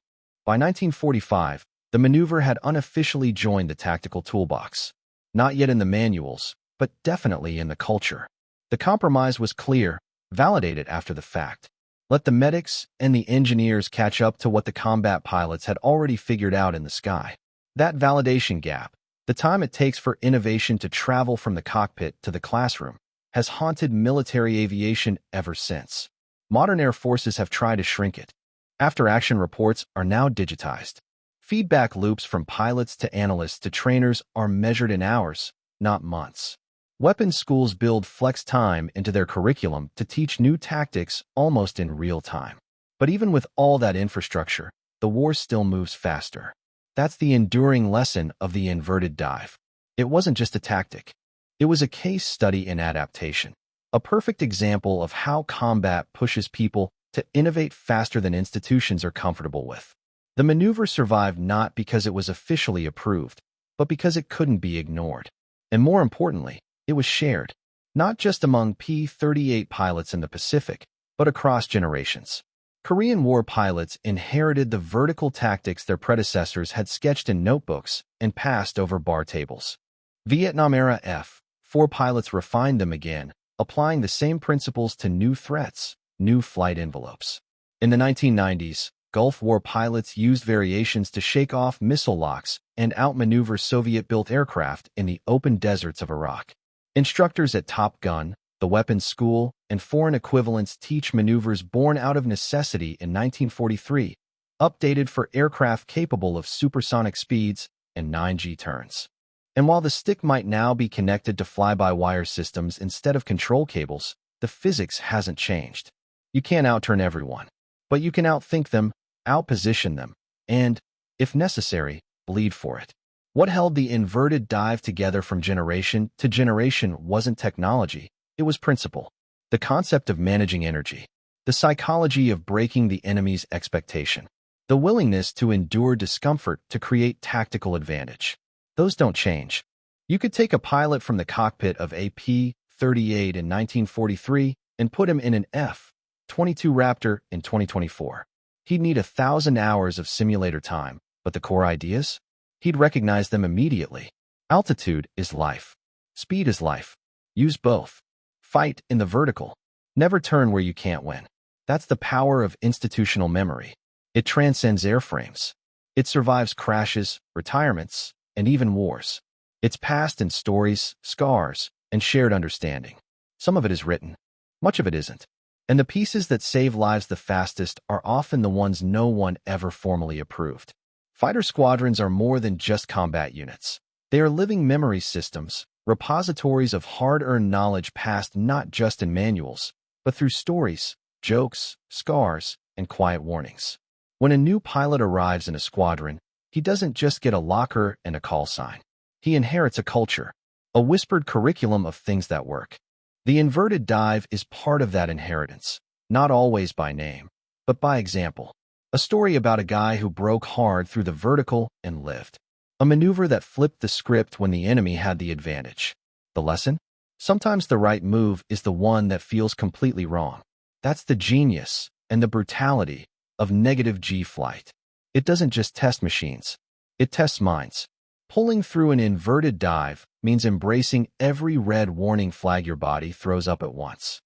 By 1945, the maneuver had unofficially joined the tactical toolbox. Not yet in the manuals, but definitely in the culture. The compromise was clear, validated after the fact. Let the medics and the engineers catch up to what the combat pilots had already figured out in the sky. That validation gap, the time it takes for innovation to travel from the cockpit to the classroom, has haunted military aviation ever since. Modern air forces have tried to shrink it. After-action reports are now digitized. Feedback loops from pilots to analysts to trainers are measured in hours, not months. Weapons schools build flex time into their curriculum to teach new tactics almost in real time. But even with all that infrastructure, the the war still moves faster. That's the enduring lesson of the inverted dive. It wasn't just a tactic. It was a case study in adaptation, a perfect example of how combat pushes people to innovate faster than institutions are comfortable with. The maneuver survived not because it was officially approved, but because it couldn't be ignored. And more importantly, it was shared, not just among P-38 pilots in the Pacific, but across generations. Korean War pilots inherited the vertical tactics their predecessors had sketched in notebooks and passed over bar tables. Vietnam-era F-4 pilots refined them again, applying the same principles to new threats, new flight envelopes. In the 1990s, Gulf War pilots used variations to shake off missile locks and outmaneuver Soviet-built aircraft in the open deserts of Iraq. Instructors at Top Gun, the weapons school, and foreign equivalents teach maneuvers born out of necessity in 1943, updated for aircraft capable of supersonic speeds and 9G turns. And while the stick might now be connected to fly-by-wire systems instead of control cables, the physics hasn't changed. You can't outturn everyone, but you can outthink them, outposition them, and, if necessary, bleed for it. What held the inverted dive together from generation to generation wasn't technology, it was principle. The concept of managing energy, the psychology of breaking the enemy's expectation, the willingness to endure discomfort to create tactical advantage. Those don't change. You could take a pilot from the cockpit of a P-38 in 1943 and put him in an F-22 Raptor in 2024. He'd need 1,000 hours of simulator time, but the core ideas? He'd recognize them immediately. Altitude is life. Speed is life. Use both. Fight in the vertical. Never turn where you can't win. That's the power of institutional memory. It transcends airframes. It survives crashes, retirements, and even wars. It's passed in stories, scars, and shared understanding. Some of it is written. Much of it isn't. And the pieces that save lives the fastest are often the ones no one ever formally approved. Fighter squadrons are more than just combat units. They are living memory systems, repositories of hard-earned knowledge passed not just in manuals, but through stories, jokes, scars, and quiet warnings. When a new pilot arrives in a squadron, he doesn't just get a locker and a call sign. He inherits a culture, a whispered curriculum of things that work. The inverted dive is part of that inheritance, not always by name, but by example. A story about a guy who broke hard through the vertical and lived. A maneuver that flipped the script when the enemy had the advantage. The lesson? Sometimes the right move is the one that feels completely wrong. That's the genius and the brutality of negative G flight. It doesn't just test machines. It tests minds. Pulling through an inverted dive means embracing every red warning flag your body throws up at once.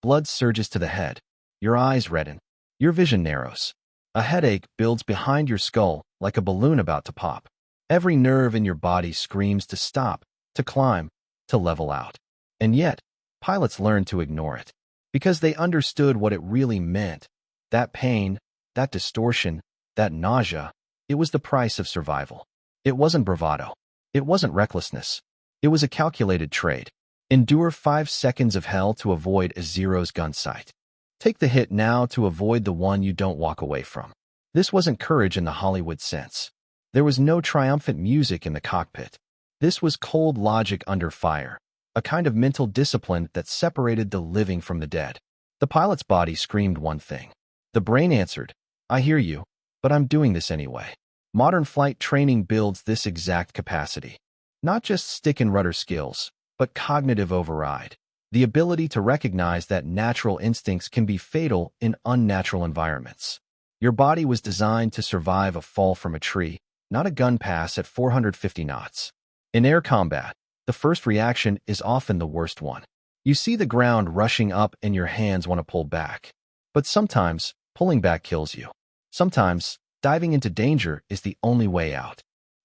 Blood surges to the head. Your eyes redden. Your vision narrows. A headache builds behind your skull like a balloon about to pop. Every nerve in your body screams to stop, to climb, to level out. And yet, pilots learned to ignore it because they understood what it really meant. That pain, that distortion, that nausea, it was the price of survival. It wasn't bravado. It wasn't recklessness. It was a calculated trade. Endure 5 seconds of hell to avoid a zero's gun sight. Take the hit now to avoid the one you don't walk away from. This wasn't courage in the Hollywood sense. There was no triumphant music in the cockpit. This was cold logic under fire, a kind of mental discipline that separated the living from the dead. The pilot's body screamed one thing. The brain answered, I hear you, but I'm doing this anyway. Modern flight training builds this exact capacity. Not just stick and rudder skills, but cognitive override. The ability to recognize that natural instincts can be fatal in unnatural environments. Your body was designed to survive a fall from a tree, not a gun pass at 450 knots. In air combat, the first reaction is often the worst one. You see the ground rushing up and your hands want to pull back. But sometimes, pulling back kills you. Sometimes, diving into danger is the only way out.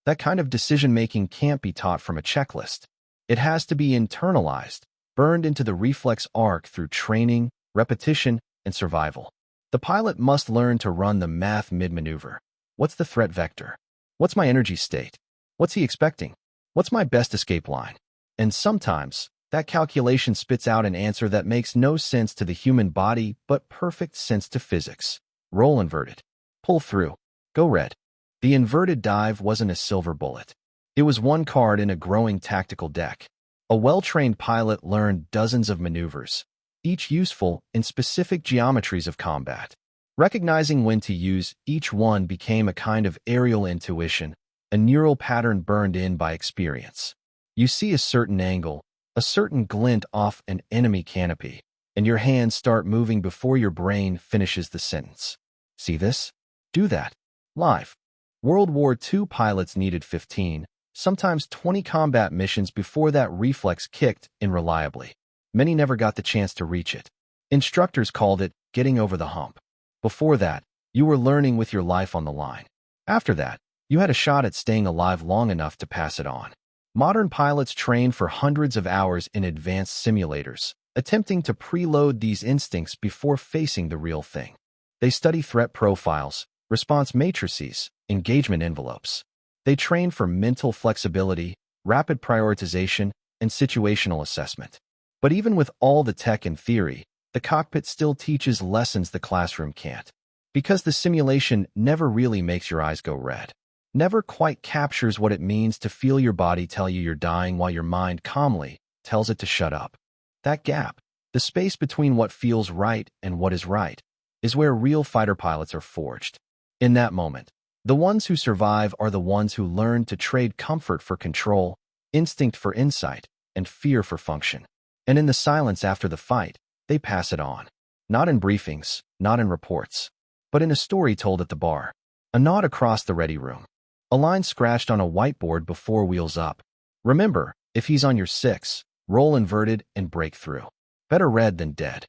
That kind of decision-making can't be taught from a checklist. It has to be internalized, burned into the reflex arc through training, repetition, and survival. The pilot must learn to run the math mid-maneuver. What's the threat vector? What's my energy state? What's he expecting? What's my best escape line? And sometimes, that calculation spits out an answer that makes no sense to the human body but perfect sense to physics. Roll inverted. Pull through. Go red. The inverted dive wasn't a silver bullet. It was one card in a growing tactical deck. A well-trained pilot learned dozens of maneuvers, each useful in specific geometries of combat. Recognizing when to use each one became a kind of aerial intuition, a neural pattern burned in by experience. You see a certain angle, a certain glint off an enemy canopy, and your hands start moving before your brain finishes the sentence. See this? Do that. Live. World War II pilots needed 15, sometimes 20 combat missions before that reflex kicked in reliably. Many never got the chance to reach it. Instructors called it getting over the hump. Before that, you were learning with your life on the line. After that, you had a shot at staying alive long enough to pass it on. Modern pilots train for hundreds of hours in advanced simulators, attempting to preload these instincts before facing the real thing. They study threat profiles, response matrices, engagement envelopes. They train for mental flexibility, rapid prioritization, and situational assessment. But even with all the tech and theory, the cockpit still teaches lessons the classroom can't. Because the simulation never really makes your eyes go red. Never quite captures what it means to feel your body tell you you're dying while your mind calmly tells it to shut up. That gap, the space between what feels right and what is right, is where real fighter pilots are forged. In that moment, the ones who survive are the ones who learn to trade comfort for control, instinct for insight, and fear for function. And in the silence after the fight, they pass it on. Not in briefings, not in reports, but in a story told at the bar. A nod across the ready room. A line scratched on a whiteboard before wheels up. Remember, if he's on your 6, roll inverted and break through. Better red than dead.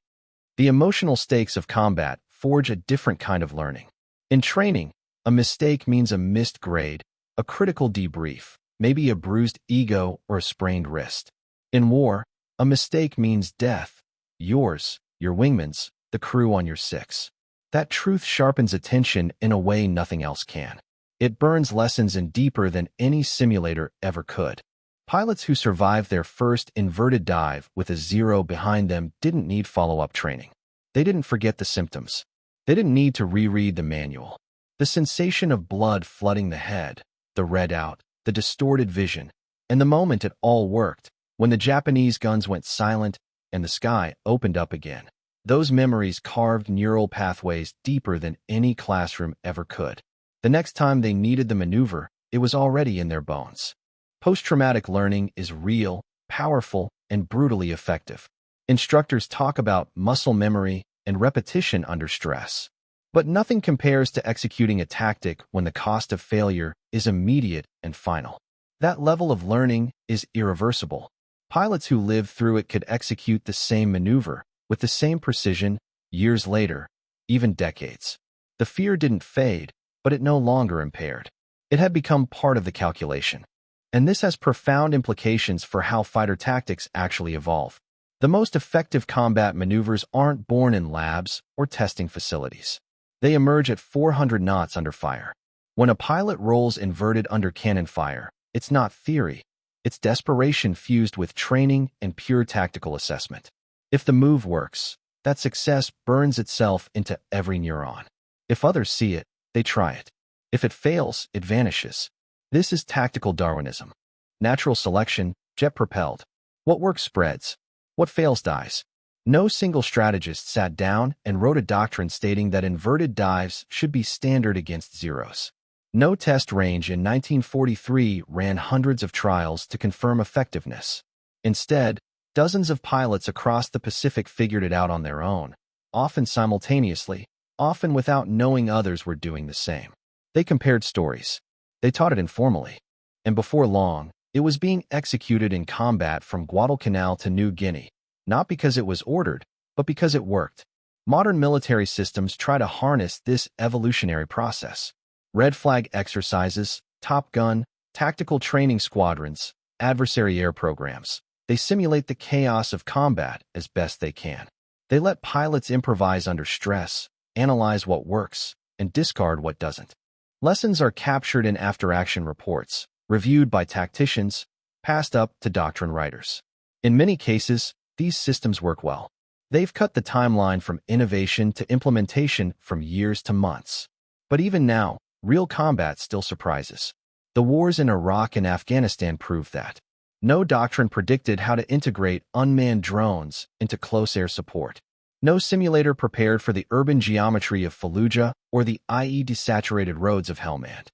The emotional stakes of combat forge a different kind of learning. In training, a mistake means a missed grade, a critical debrief, maybe a bruised ego or a sprained wrist. In war, a mistake means death. Yours, your wingman's, the crew on your 6. That truth sharpens attention in a way nothing else can. It burns lessons in deeper than any simulator ever could. Pilots who survived their first inverted dive with a 0 behind them didn't need follow-up training. They didn't forget the symptoms. They didn't need to reread the manual. The sensation of blood flooding the head, the red out, the distorted vision, and the moment it all worked, when the Japanese guns went silent and the sky opened up again. Those memories carved neural pathways deeper than any classroom ever could. The next time they needed the maneuver, it was already in their bones. Post-traumatic learning is real, powerful, and brutally effective. Instructors talk about muscle memory and repetition under stress. But nothing compares to executing a tactic when the cost of failure is immediate and final. That level of learning is irreversible. Pilots who lived through it could execute the same maneuver with the same precision years later, even decades. The fear didn't fade, but it no longer impaired. It had become part of the calculation. And this has profound implications for how fighter tactics actually evolve. The most effective combat maneuvers aren't born in labs or testing facilities. They emerge at 400 knots under fire. When a pilot rolls inverted under cannon fire, it's not theory. It's desperation fused with training and pure tactical assessment. If the move works, that success burns itself into every neuron. If others see it, they try it. If it fails, it vanishes. This is tactical Darwinism. Natural selection, jet-propelled. What works spreads. What fails dies. No single strategist sat down and wrote a doctrine stating that inverted dives should be standard against zeros. No test range in 1943 ran hundreds of trials to confirm effectiveness. Instead, dozens of pilots across the Pacific figured it out on their own, often simultaneously, often without knowing others were doing the same. They compared stories. They taught it informally. And before long, it was being executed in combat from Guadalcanal to New Guinea, not because it was ordered, but because it worked. Modern military systems try to harness this evolutionary process. Red flag exercises, Top Gun, tactical training squadrons, adversary air programs. They simulate the chaos of combat as best they can. They let pilots improvise under stress, analyze what works, and discard what doesn't. Lessons are captured in after-action reports, reviewed by tacticians, passed up to doctrine writers. In many cases, these systems work well. They've cut the timeline from innovation to implementation from years to months. But even now, real combat still surprises. The wars in Iraq and Afghanistan proved that. No doctrine predicted how to integrate unmanned drones into close air support. No simulator prepared for the urban geometry of Fallujah or the desaturated roads of Helmand.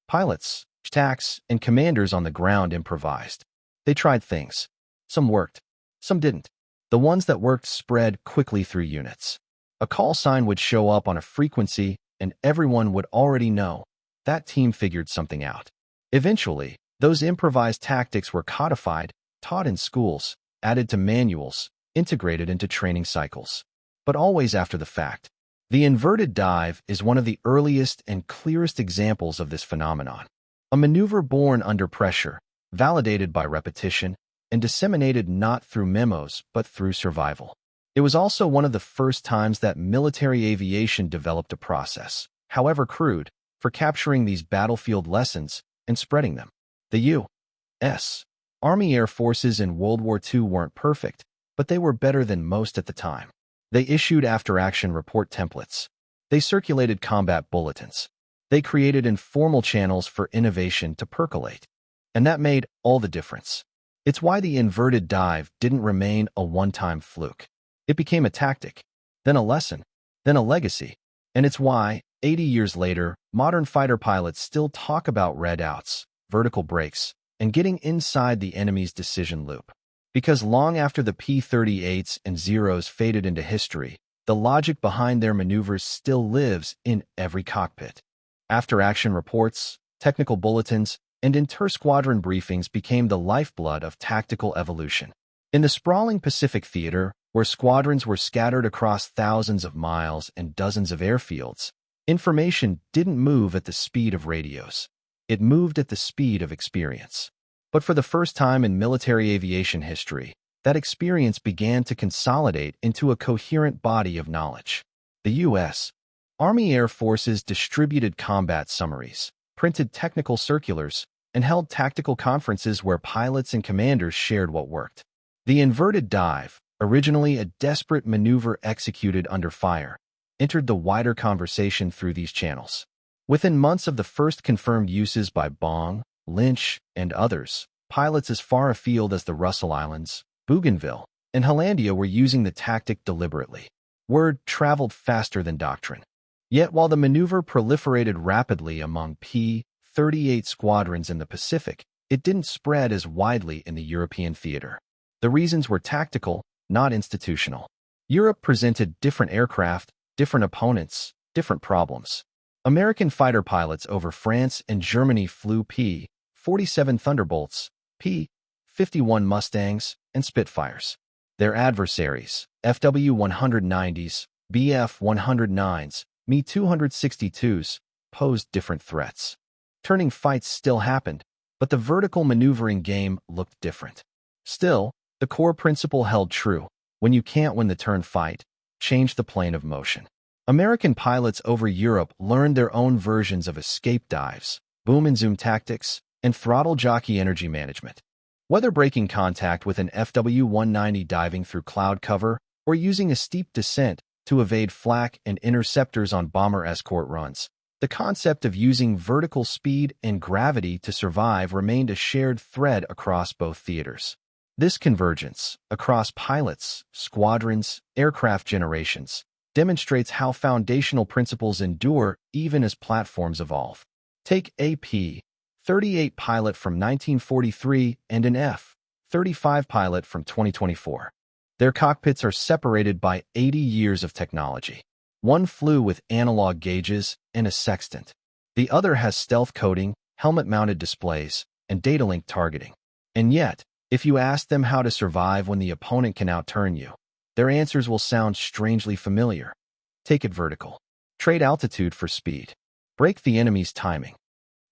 Pilots, TACs, and commanders on the ground improvised. They tried things. Some worked, some didn't. The ones that worked spread quickly through units. A call sign would show up on a frequency, and everyone would already know that team figured something out. Eventually, those improvised tactics were codified, taught in schools, added to manuals, integrated into training cycles. But always after the fact. The inverted dive is one of the earliest and clearest examples of this phenomenon. A maneuver born under pressure, validated by repetition, and disseminated not through memos but through survival. It was also one of the first times that military aviation developed a process, however crude, for capturing these battlefield lessons and spreading them. The U.S. Army Air Forces in World War II weren't perfect, but they were better than most at the time. They issued after-action report templates. They circulated combat bulletins. They created informal channels for innovation to percolate. And that made all the difference. It's why the inverted dive didn't remain a one-time fluke. It became a tactic, then a lesson, then a legacy. And it's why, 80 years later, modern fighter pilots still talk about red outs, vertical brakes, and getting inside the enemy's decision loop. Because long after the P-38s and Zeros faded into history, the logic behind their maneuvers still lives in every cockpit. After-action reports, technical bulletins, and inter-squadron briefings became the lifeblood of tactical evolution. In the sprawling Pacific Theater, where squadrons were scattered across thousands of miles and dozens of airfields, information didn't move at the speed of radios. It moved at the speed of experience. But for the first time in military aviation history, that experience began to consolidate into a coherent body of knowledge. The U.S. Army Air Forces distributed combat summaries, printed technical circulars, and held tactical conferences where pilots and commanders shared what worked. The inverted dive, originally a desperate maneuver executed under fire, entered the wider conversation through these channels. Within months of the first confirmed uses by Bong, Lynch, and others, pilots as far afield as the Russell Islands, Bougainville, and Hollandia were using the tactic deliberately. Word traveled faster than doctrine. Yet while the maneuver proliferated rapidly among P-38 squadrons in the Pacific, it didn't spread as widely in the European theater. The reasons were tactical, not institutional. Europe presented different aircraft, different opponents, different problems. American fighter pilots over France and Germany flew P-47 Thunderbolts, P-51 Mustangs, and Spitfires. Their adversaries, FW-190s, BF-109s, Me-262s, posed different threats. Turning fights still happened, but the vertical maneuvering game looked different. Still, the core principle held true. When you can't win the turn fight, change the plane of motion. American pilots over Europe learned their own versions of escape dives, boom and zoom tactics, and throttle jockey energy management. Whether breaking contact with an FW-190 diving through cloud cover or using a steep descent to evade flak and interceptors on bomber escort runs, the concept of using vertical speed and gravity to survive remained a shared thread across both theaters. This convergence, across pilots, squadrons, aircraft generations, demonstrates how foundational principles endure even as platforms evolve. Take a P-38 pilot from 1943 and an F-35 pilot from 2024. Their cockpits are separated by 80 years of technology. One flew with analog gauges and a sextant. The other has stealth coding, helmet-mounted displays, and data-linked targeting. And yet, if you ask them how to survive when the opponent can outturn you, their answers will sound strangely familiar. Take it vertical. Trade altitude for speed. Break the enemy's timing.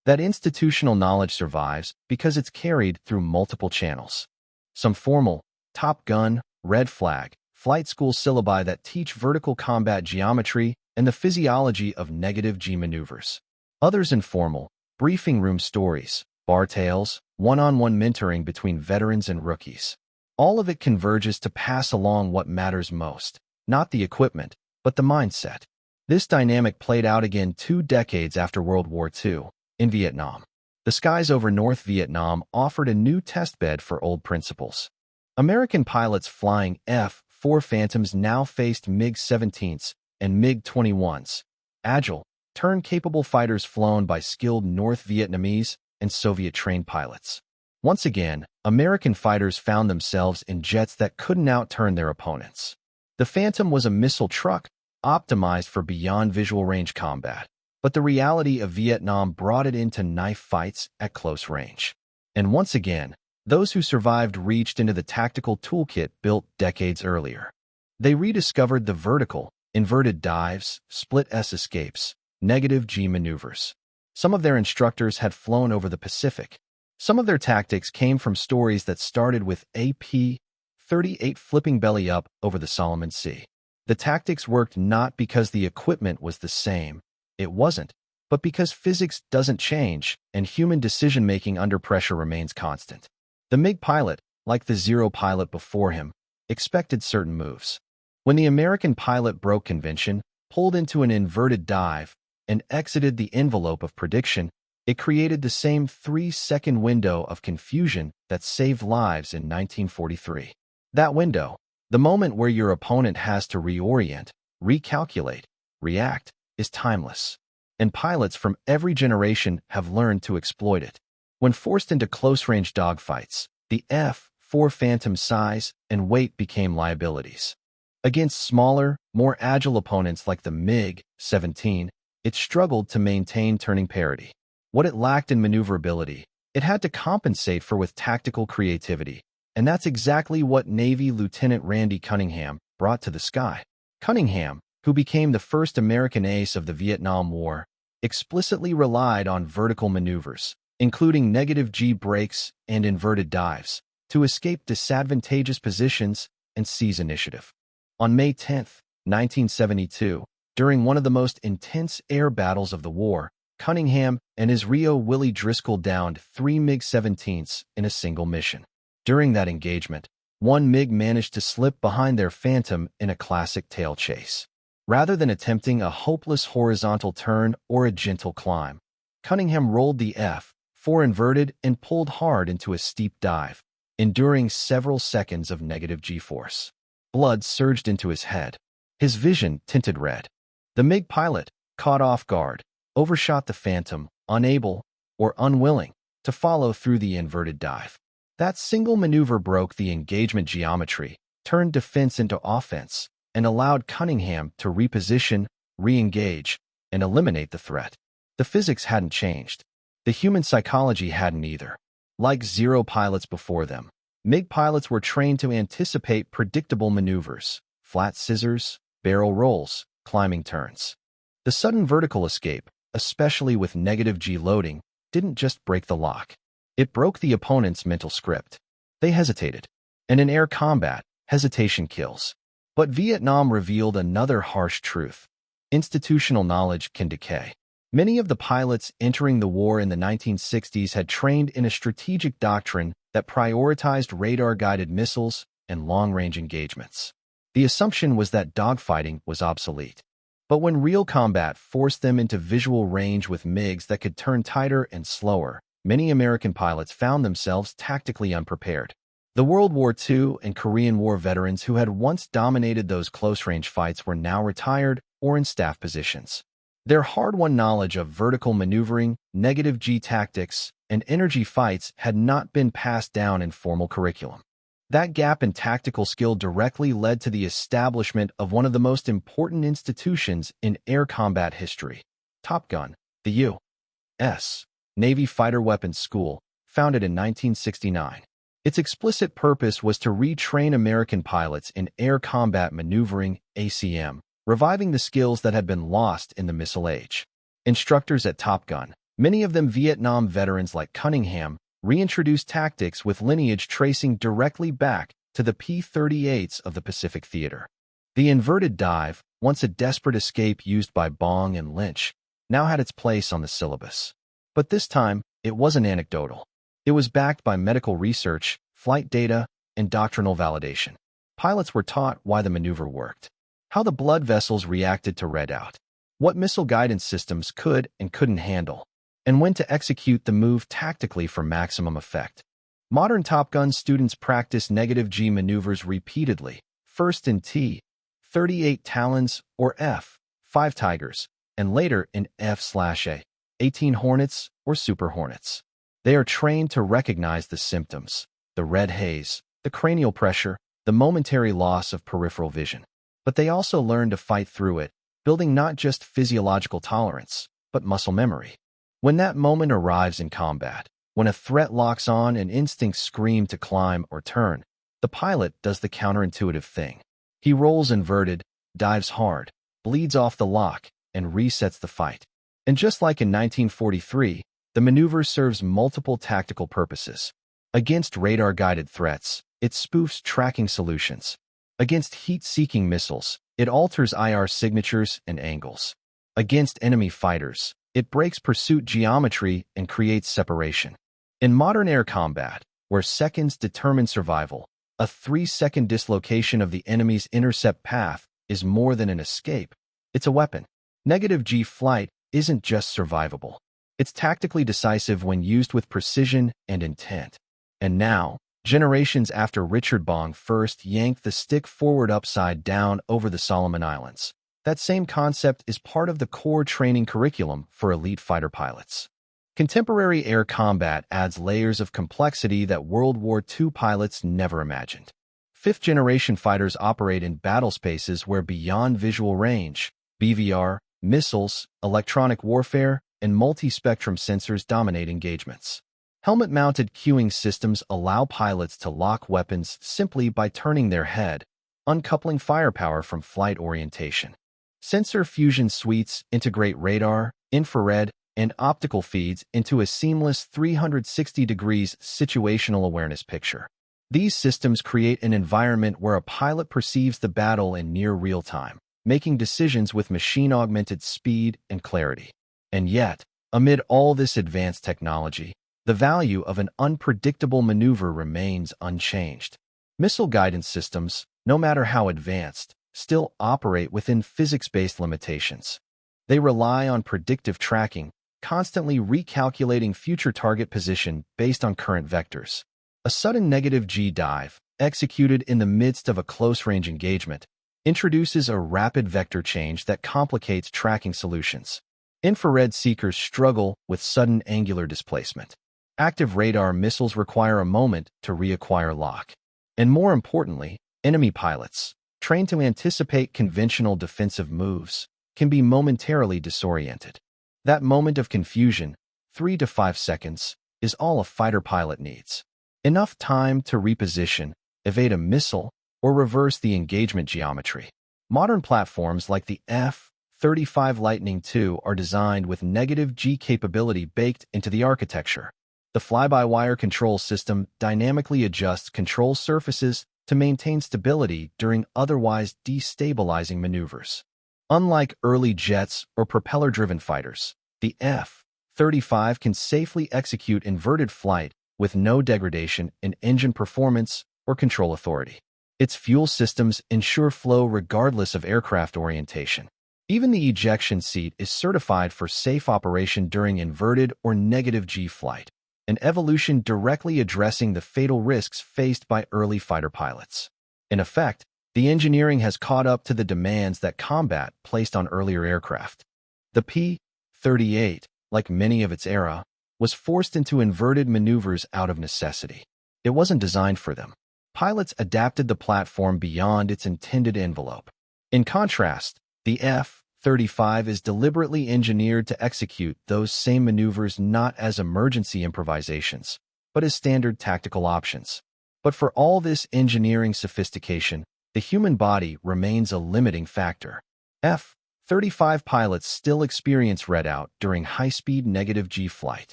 That institutional knowledge survives because it's carried through multiple channels. Some formal, Top Gun, Red Flag, flight school syllabi that teach vertical combat geometry and the physiology of negative G maneuvers. Others informal, briefing room stories, bar tales, one-on-one mentoring between veterans and rookies. All of it converges to pass along what matters most, not the equipment, but the mindset. This dynamic played out again 2 decades after World War II, in Vietnam. The skies over North Vietnam offered a new testbed for old principles. American pilots flying F-4 Phantoms now faced MiG-17s and MiG-21s, agile, turn-capable fighters flown by skilled North Vietnamese and Soviet-trained pilots. Once again, American fighters found themselves in jets that couldn't outturn their opponents. The Phantom was a missile truck, optimized for beyond visual range combat, but the reality of Vietnam brought it into knife fights at close range. And once again, those who survived reached into the tactical toolkit built decades earlier. They rediscovered the vertical, inverted dives, split S escapes, negative G maneuvers. Some of their instructors had flown over the Pacific. Some of their tactics came from stories that started with a P-38 flipping belly up over the Solomon Sea. The tactics worked not because the equipment was the same. It wasn't, but because physics doesn't change and human decision-making under pressure remains constant. The MiG pilot, like the Zero pilot before him, expected certain moves. When the American pilot broke convention, pulled into an inverted dive, and exited the envelope of prediction, it created the same 3-second window of confusion that saved lives in 1943. That window, the moment where your opponent has to reorient, recalculate, react, is timeless. And pilots from every generation have learned to exploit it. When forced into close-range dogfights, the F-4 Phantom size and weight became liabilities. Against smaller, more agile opponents like the MiG-17, it struggled to maintain turning parity. What it lacked in maneuverability, it had to compensate for with tactical creativity, and that's exactly what Navy Lieutenant Randy Cunningham brought to the sky. Cunningham, who became the first American ace of the Vietnam War, explicitly relied on vertical maneuvers, including negative G brakes and inverted dives, to escape disadvantageous positions and seize initiative. On May 10, 1972, during one of the most intense air battles of the war, Cunningham and his Rio Willie Driscoll downed 3 MiG-17s in a single mission. During that engagement, one MiG managed to slip behind their Phantom in a classic tail chase. Rather than attempting a hopeless horizontal turn or a gentle climb, Cunningham rolled the F-4 inverted and pulled hard into a steep dive, enduring several seconds of negative G-force. Blood surged into his head. His vision tinted red. The MiG pilot, caught off guard, overshot the Phantom, unable, or unwilling, to follow through the inverted dive. That single maneuver broke the engagement geometry, turned defense into offense, and allowed Cunningham to reposition, re-engage, and eliminate the threat. The physics hadn't changed. The human psychology hadn't either. Like Zero pilots before them, MiG pilots were trained to anticipate predictable maneuvers, flat scissors, barrel rolls, climbing turns. The sudden vertical escape, especially with negative G loading, didn't just break the lock. It broke the opponent's mental script. They hesitated. And in air combat, hesitation kills. But Vietnam revealed another harsh truth. Institutional knowledge can decay. Many of the pilots entering the war in the 1960s had trained in a strategic doctrine that prioritized radar-guided missiles and long-range engagements. The assumption was that dogfighting was obsolete. But when real combat forced them into visual range with MiGs that could turn tighter and slower, many American pilots found themselves tactically unprepared. The World War II and Korean War veterans who had once dominated those close-range fights were now retired or in staff positions. Their hard-won knowledge of vertical maneuvering, negative G tactics, and energy fights had not been passed down in formal curriculum. That gap in tactical skill directly led to the establishment of one of the most important institutions in air combat history, Top Gun, the U.S. Navy Fighter Weapons School, founded in 1969. Its explicit purpose was to retrain American pilots in air combat maneuvering, ACM, reviving the skills that had been lost in the missile age. Instructors at Top Gun, many of them Vietnam veterans like Cunningham, reintroduced tactics with lineage tracing directly back to the P-38s of the Pacific Theater. The inverted dive, once a desperate escape used by Bong and Lynch, now had its place on the syllabus. But this time, it wasn't anecdotal. It was backed by medical research, flight data, and doctrinal validation. Pilots were taught why the maneuver worked, how the blood vessels reacted to readout, what missile guidance systems could and couldn't handle, and when to execute the move tactically for maximum effect. Modern Top Gun students practice negative G maneuvers repeatedly, first in T-38 Talons or F-5 Tigers, and later in F/A-18 Hornets or Super Hornets. They are trained to recognize the symptoms, the red haze, the cranial pressure, the momentary loss of peripheral vision. But they also learn to fight through it, building not just physiological tolerance, but muscle memory. When that moment arrives in combat, when a threat locks on and instincts scream to climb or turn, the pilot does the counterintuitive thing. He rolls inverted, dives hard, bleeds off the lock, and resets the fight. And just like in 1943, the maneuver serves multiple tactical purposes. Against radar-guided threats, it spoofs tracking solutions. Against heat-seeking missiles, it alters IR signatures and angles. Against enemy fighters, it breaks pursuit geometry and creates separation. In modern air combat, where seconds determine survival, a 3-second dislocation of the enemy's intercept path is more than an escape. It's a weapon. Negative G flight isn't just survivable. It's tactically decisive when used with precision and intent. And now, generations after Richard Bong first yanked the stick forward upside down over the Solomon Islands, that same concept is part of the core training curriculum for elite fighter pilots. Contemporary air combat adds layers of complexity that World War II pilots never imagined. Fifth-generation fighters operate in battle spaces where beyond visual range, BVR, missiles, electronic warfare, and multi-spectrum sensors dominate engagements. Helmet-mounted cueing systems allow pilots to lock weapons simply by turning their head, uncoupling firepower from flight orientation. Sensor fusion suites integrate radar, infrared, and optical feeds into a seamless 360 degrees situational awareness picture. These systems create an environment where a pilot perceives the battle in near real time, making decisions with machine-augmented speed and clarity. And yet, amid all this advanced technology, the value of an unpredictable maneuver remains unchanged. Missile guidance systems, no matter how advanced, still operate within physics-based limitations. They rely on predictive tracking, constantly recalculating future target position based on current vectors. A sudden negative G dive, executed in the midst of a close-range engagement, introduces a rapid vector change that complicates tracking solutions. Infrared seekers struggle with sudden angular displacement. Active radar missiles require a moment to reacquire lock. And more importantly, enemy pilots, trained to anticipate conventional defensive moves, can be momentarily disoriented. That moment of confusion, 3 to 5 seconds, is all a fighter pilot needs. Enough time to reposition, evade a missile, or reverse the engagement geometry. Modern platforms like the F-35 Lightning II are designed with negative G capability baked into the architecture. The fly-by-wire control system dynamically adjusts control surfaces to maintain stability during otherwise destabilizing maneuvers. Unlike early jets or propeller-driven fighters, the F-35 can safely execute inverted flight with no degradation in engine performance or control authority. Its fuel systems ensure flow regardless of aircraft orientation. Even the ejection seat is certified for safe operation during inverted or negative G flight, an evolution directly addressing the fatal risks faced by early fighter pilots. In effect, the engineering has caught up to the demands that combat placed on earlier aircraft. The P-38, like many of its era, was forced into inverted maneuvers out of necessity. It wasn't designed for them. Pilots adapted the platform beyond its intended envelope. In contrast, the F-35 is deliberately engineered to execute those same maneuvers not as emergency improvisations, but as standard tactical options. But for all this engineering sophistication, the human body remains a limiting factor. F-35 pilots still experience redout during high-speed negative G flight.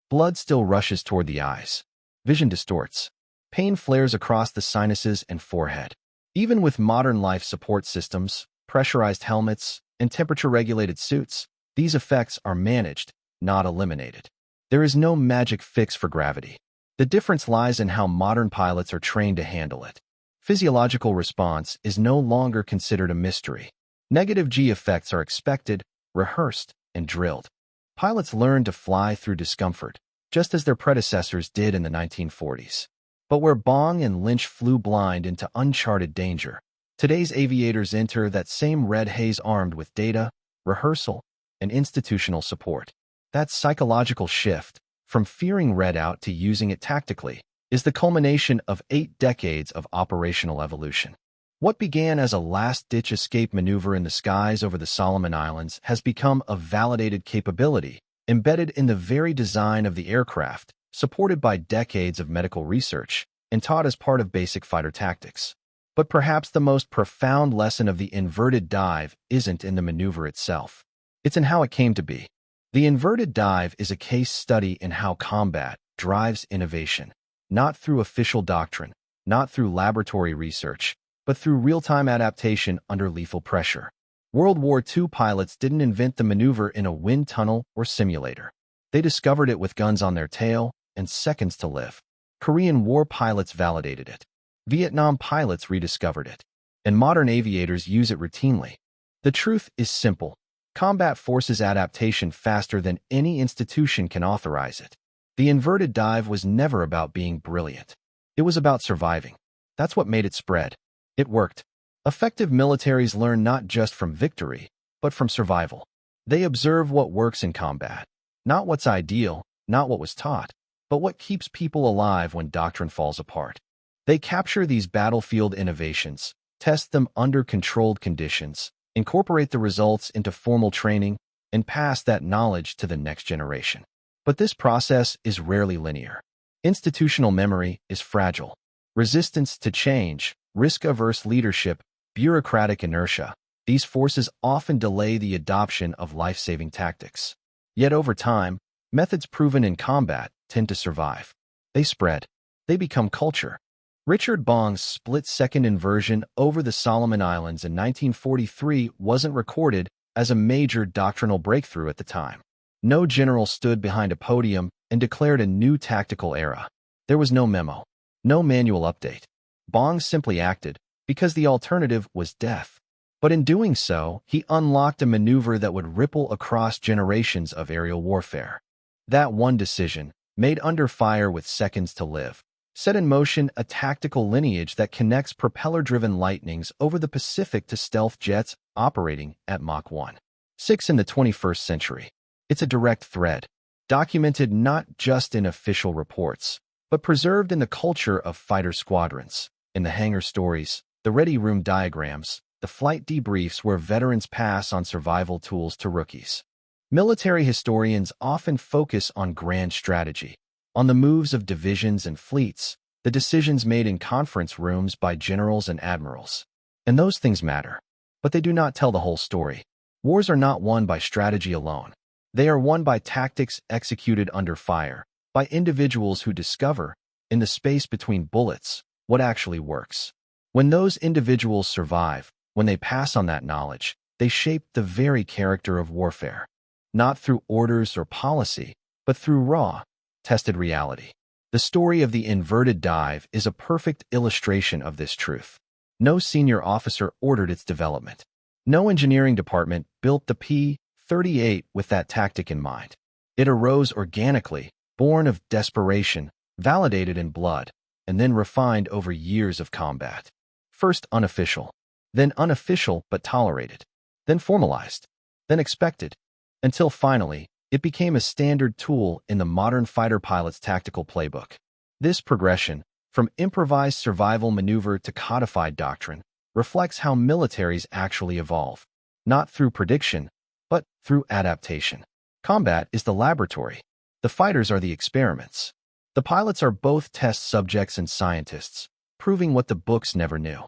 Blood still rushes toward the eyes. Vision distorts. Pain flares across the sinuses and forehead. Even with modern life support systems, pressurized helmets, and temperature-regulated suits, these effects are managed, not eliminated. There is no magic fix for gravity. The difference lies in how modern pilots are trained to handle it. Physiological response is no longer considered a mystery. Negative G effects are expected, rehearsed, and drilled. Pilots learned to fly through discomfort, just as their predecessors did in the 1940s. But where Bong and Lynch flew blind into uncharted danger, today's aviators enter that same red haze armed with data, rehearsal, and institutional support. That psychological shift, from fearing red out to using it tactically, is the culmination of 8 decades of operational evolution. What began as a last-ditch escape maneuver in the skies over the Solomon Islands has become a validated capability embedded in the very design of the aircraft, supported by decades of medical research, and taught as part of basic fighter tactics. But perhaps the most profound lesson of the inverted dive isn't in the maneuver itself. It's in how it came to be. The inverted dive is a case study in how combat drives innovation, not through official doctrine, not through laboratory research, but through real-time adaptation under lethal pressure. World War II pilots didn't invent the maneuver in a wind tunnel or simulator. They discovered it with guns on their tail and seconds to live. Korean War pilots validated it. Vietnam pilots rediscovered it. And modern aviators use it routinely. The truth is simple. Combat forces adaptation faster than any institution can authorize it. The inverted dive was never about being brilliant. It was about surviving. That's what made it spread. It worked. Effective militaries learn not just from victory, but from survival. They observe what works in combat. Not what's ideal, not what was taught, but what keeps people alive when doctrine falls apart. They capture these battlefield innovations, test them under controlled conditions, incorporate the results into formal training, and pass that knowledge to the next generation. But this process is rarely linear. Institutional memory is fragile. Resistance to change, risk-averse leadership, bureaucratic inertia, these forces often delay the adoption of life-saving tactics. Yet over time, methods proven in combat tend to survive. They spread. They become culture. Richard Bong's split-second inversion over the Solomon Islands in 1943 wasn't recorded as a major doctrinal breakthrough at the time. No general stood behind a podium and declared a new tactical era. There was no memo, no manual update. Bong simply acted because the alternative was death. But in doing so, he unlocked a maneuver that would ripple across generations of aerial warfare. That one decision, made under fire with seconds to live, set in motion a tactical lineage that connects propeller-driven lightnings over the Pacific to stealth jets operating at Mach 1.6 in the 21st century. It's a direct thread, documented not just in official reports, but preserved in the culture of fighter squadrons, in the hangar stories, the ready room diagrams, the flight debriefs where veterans pass on survival tools to rookies. Military historians often focus on grand strategy, on the moves of divisions and fleets, the decisions made in conference rooms by generals and admirals. And those things matter, but they do not tell the whole story. Wars are not won by strategy alone. They are won by tactics executed under fire, by individuals who discover, in the space between bullets, what actually works. When those individuals survive, when they pass on that knowledge, they shape the very character of warfare. Not through orders or policy, but through raw, tested reality. The story of the inverted dive is a perfect illustration of this truth. No senior officer ordered its development. No engineering department built the P-38 with that tactic in mind. It arose organically, born of desperation, validated in blood, and then refined over years of combat. First unofficial, then unofficial but tolerated, then formalized, then expected, until finally, it became a standard tool in the modern fighter pilot's tactical playbook. This progression, from improvised survival maneuver to codified doctrine, reflects how militaries actually evolve, not through prediction, but through adaptation. Combat is the laboratory. The fighters are the experiments. The pilots are both test subjects and scientists, proving what the books never knew.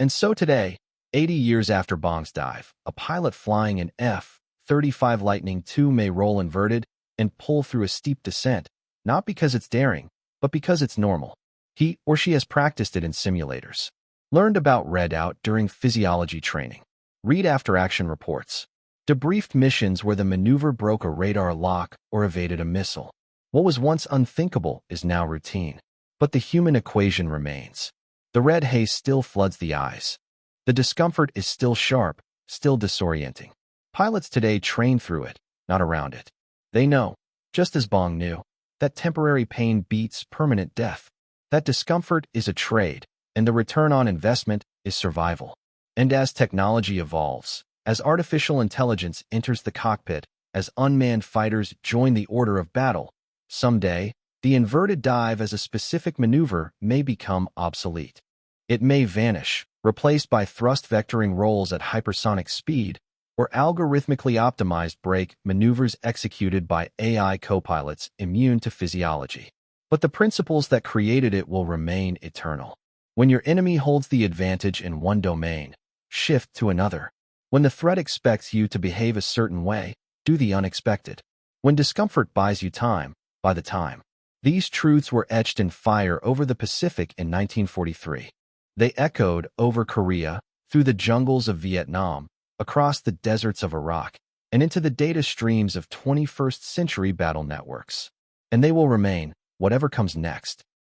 And so today, 80 years after Bong's dive, a pilot flying an F-35 Lightning II may roll inverted and pull through a steep descent, not because it's daring, but because it's normal. He or she has practiced it in simulators, learned about red out during physiology training, read after-action reports, debriefed missions where the maneuver broke a radar lock or evaded a missile. What was once unthinkable is now routine. But the human equation remains. The red haze still floods the eyes. The discomfort is still sharp, still disorienting. Pilots today train through it, not around it. They know, just as Bong knew, that temporary pain beats permanent death, that discomfort is a trade, and the return on investment is survival. And as technology evolves, as artificial intelligence enters the cockpit, as unmanned fighters join the order of battle, someday, the inverted dive as a specific maneuver may become obsolete. It may vanish, replaced by thrust vectoring rolls at hypersonic speed, or algorithmically optimized brake maneuvers executed by AI copilots immune to physiology. But the principles that created it will remain eternal. When your enemy holds the advantage in one domain, shift to another. When the threat expects you to behave a certain way, do the unexpected. When discomfort buys you time, buy the time. These truths were etched in fire over the Pacific in 1943. They echoed over Korea, through the jungles of Vietnam, across the deserts of Iraq, and into the data streams of 21st-century battle networks. And they will remain, whatever comes next.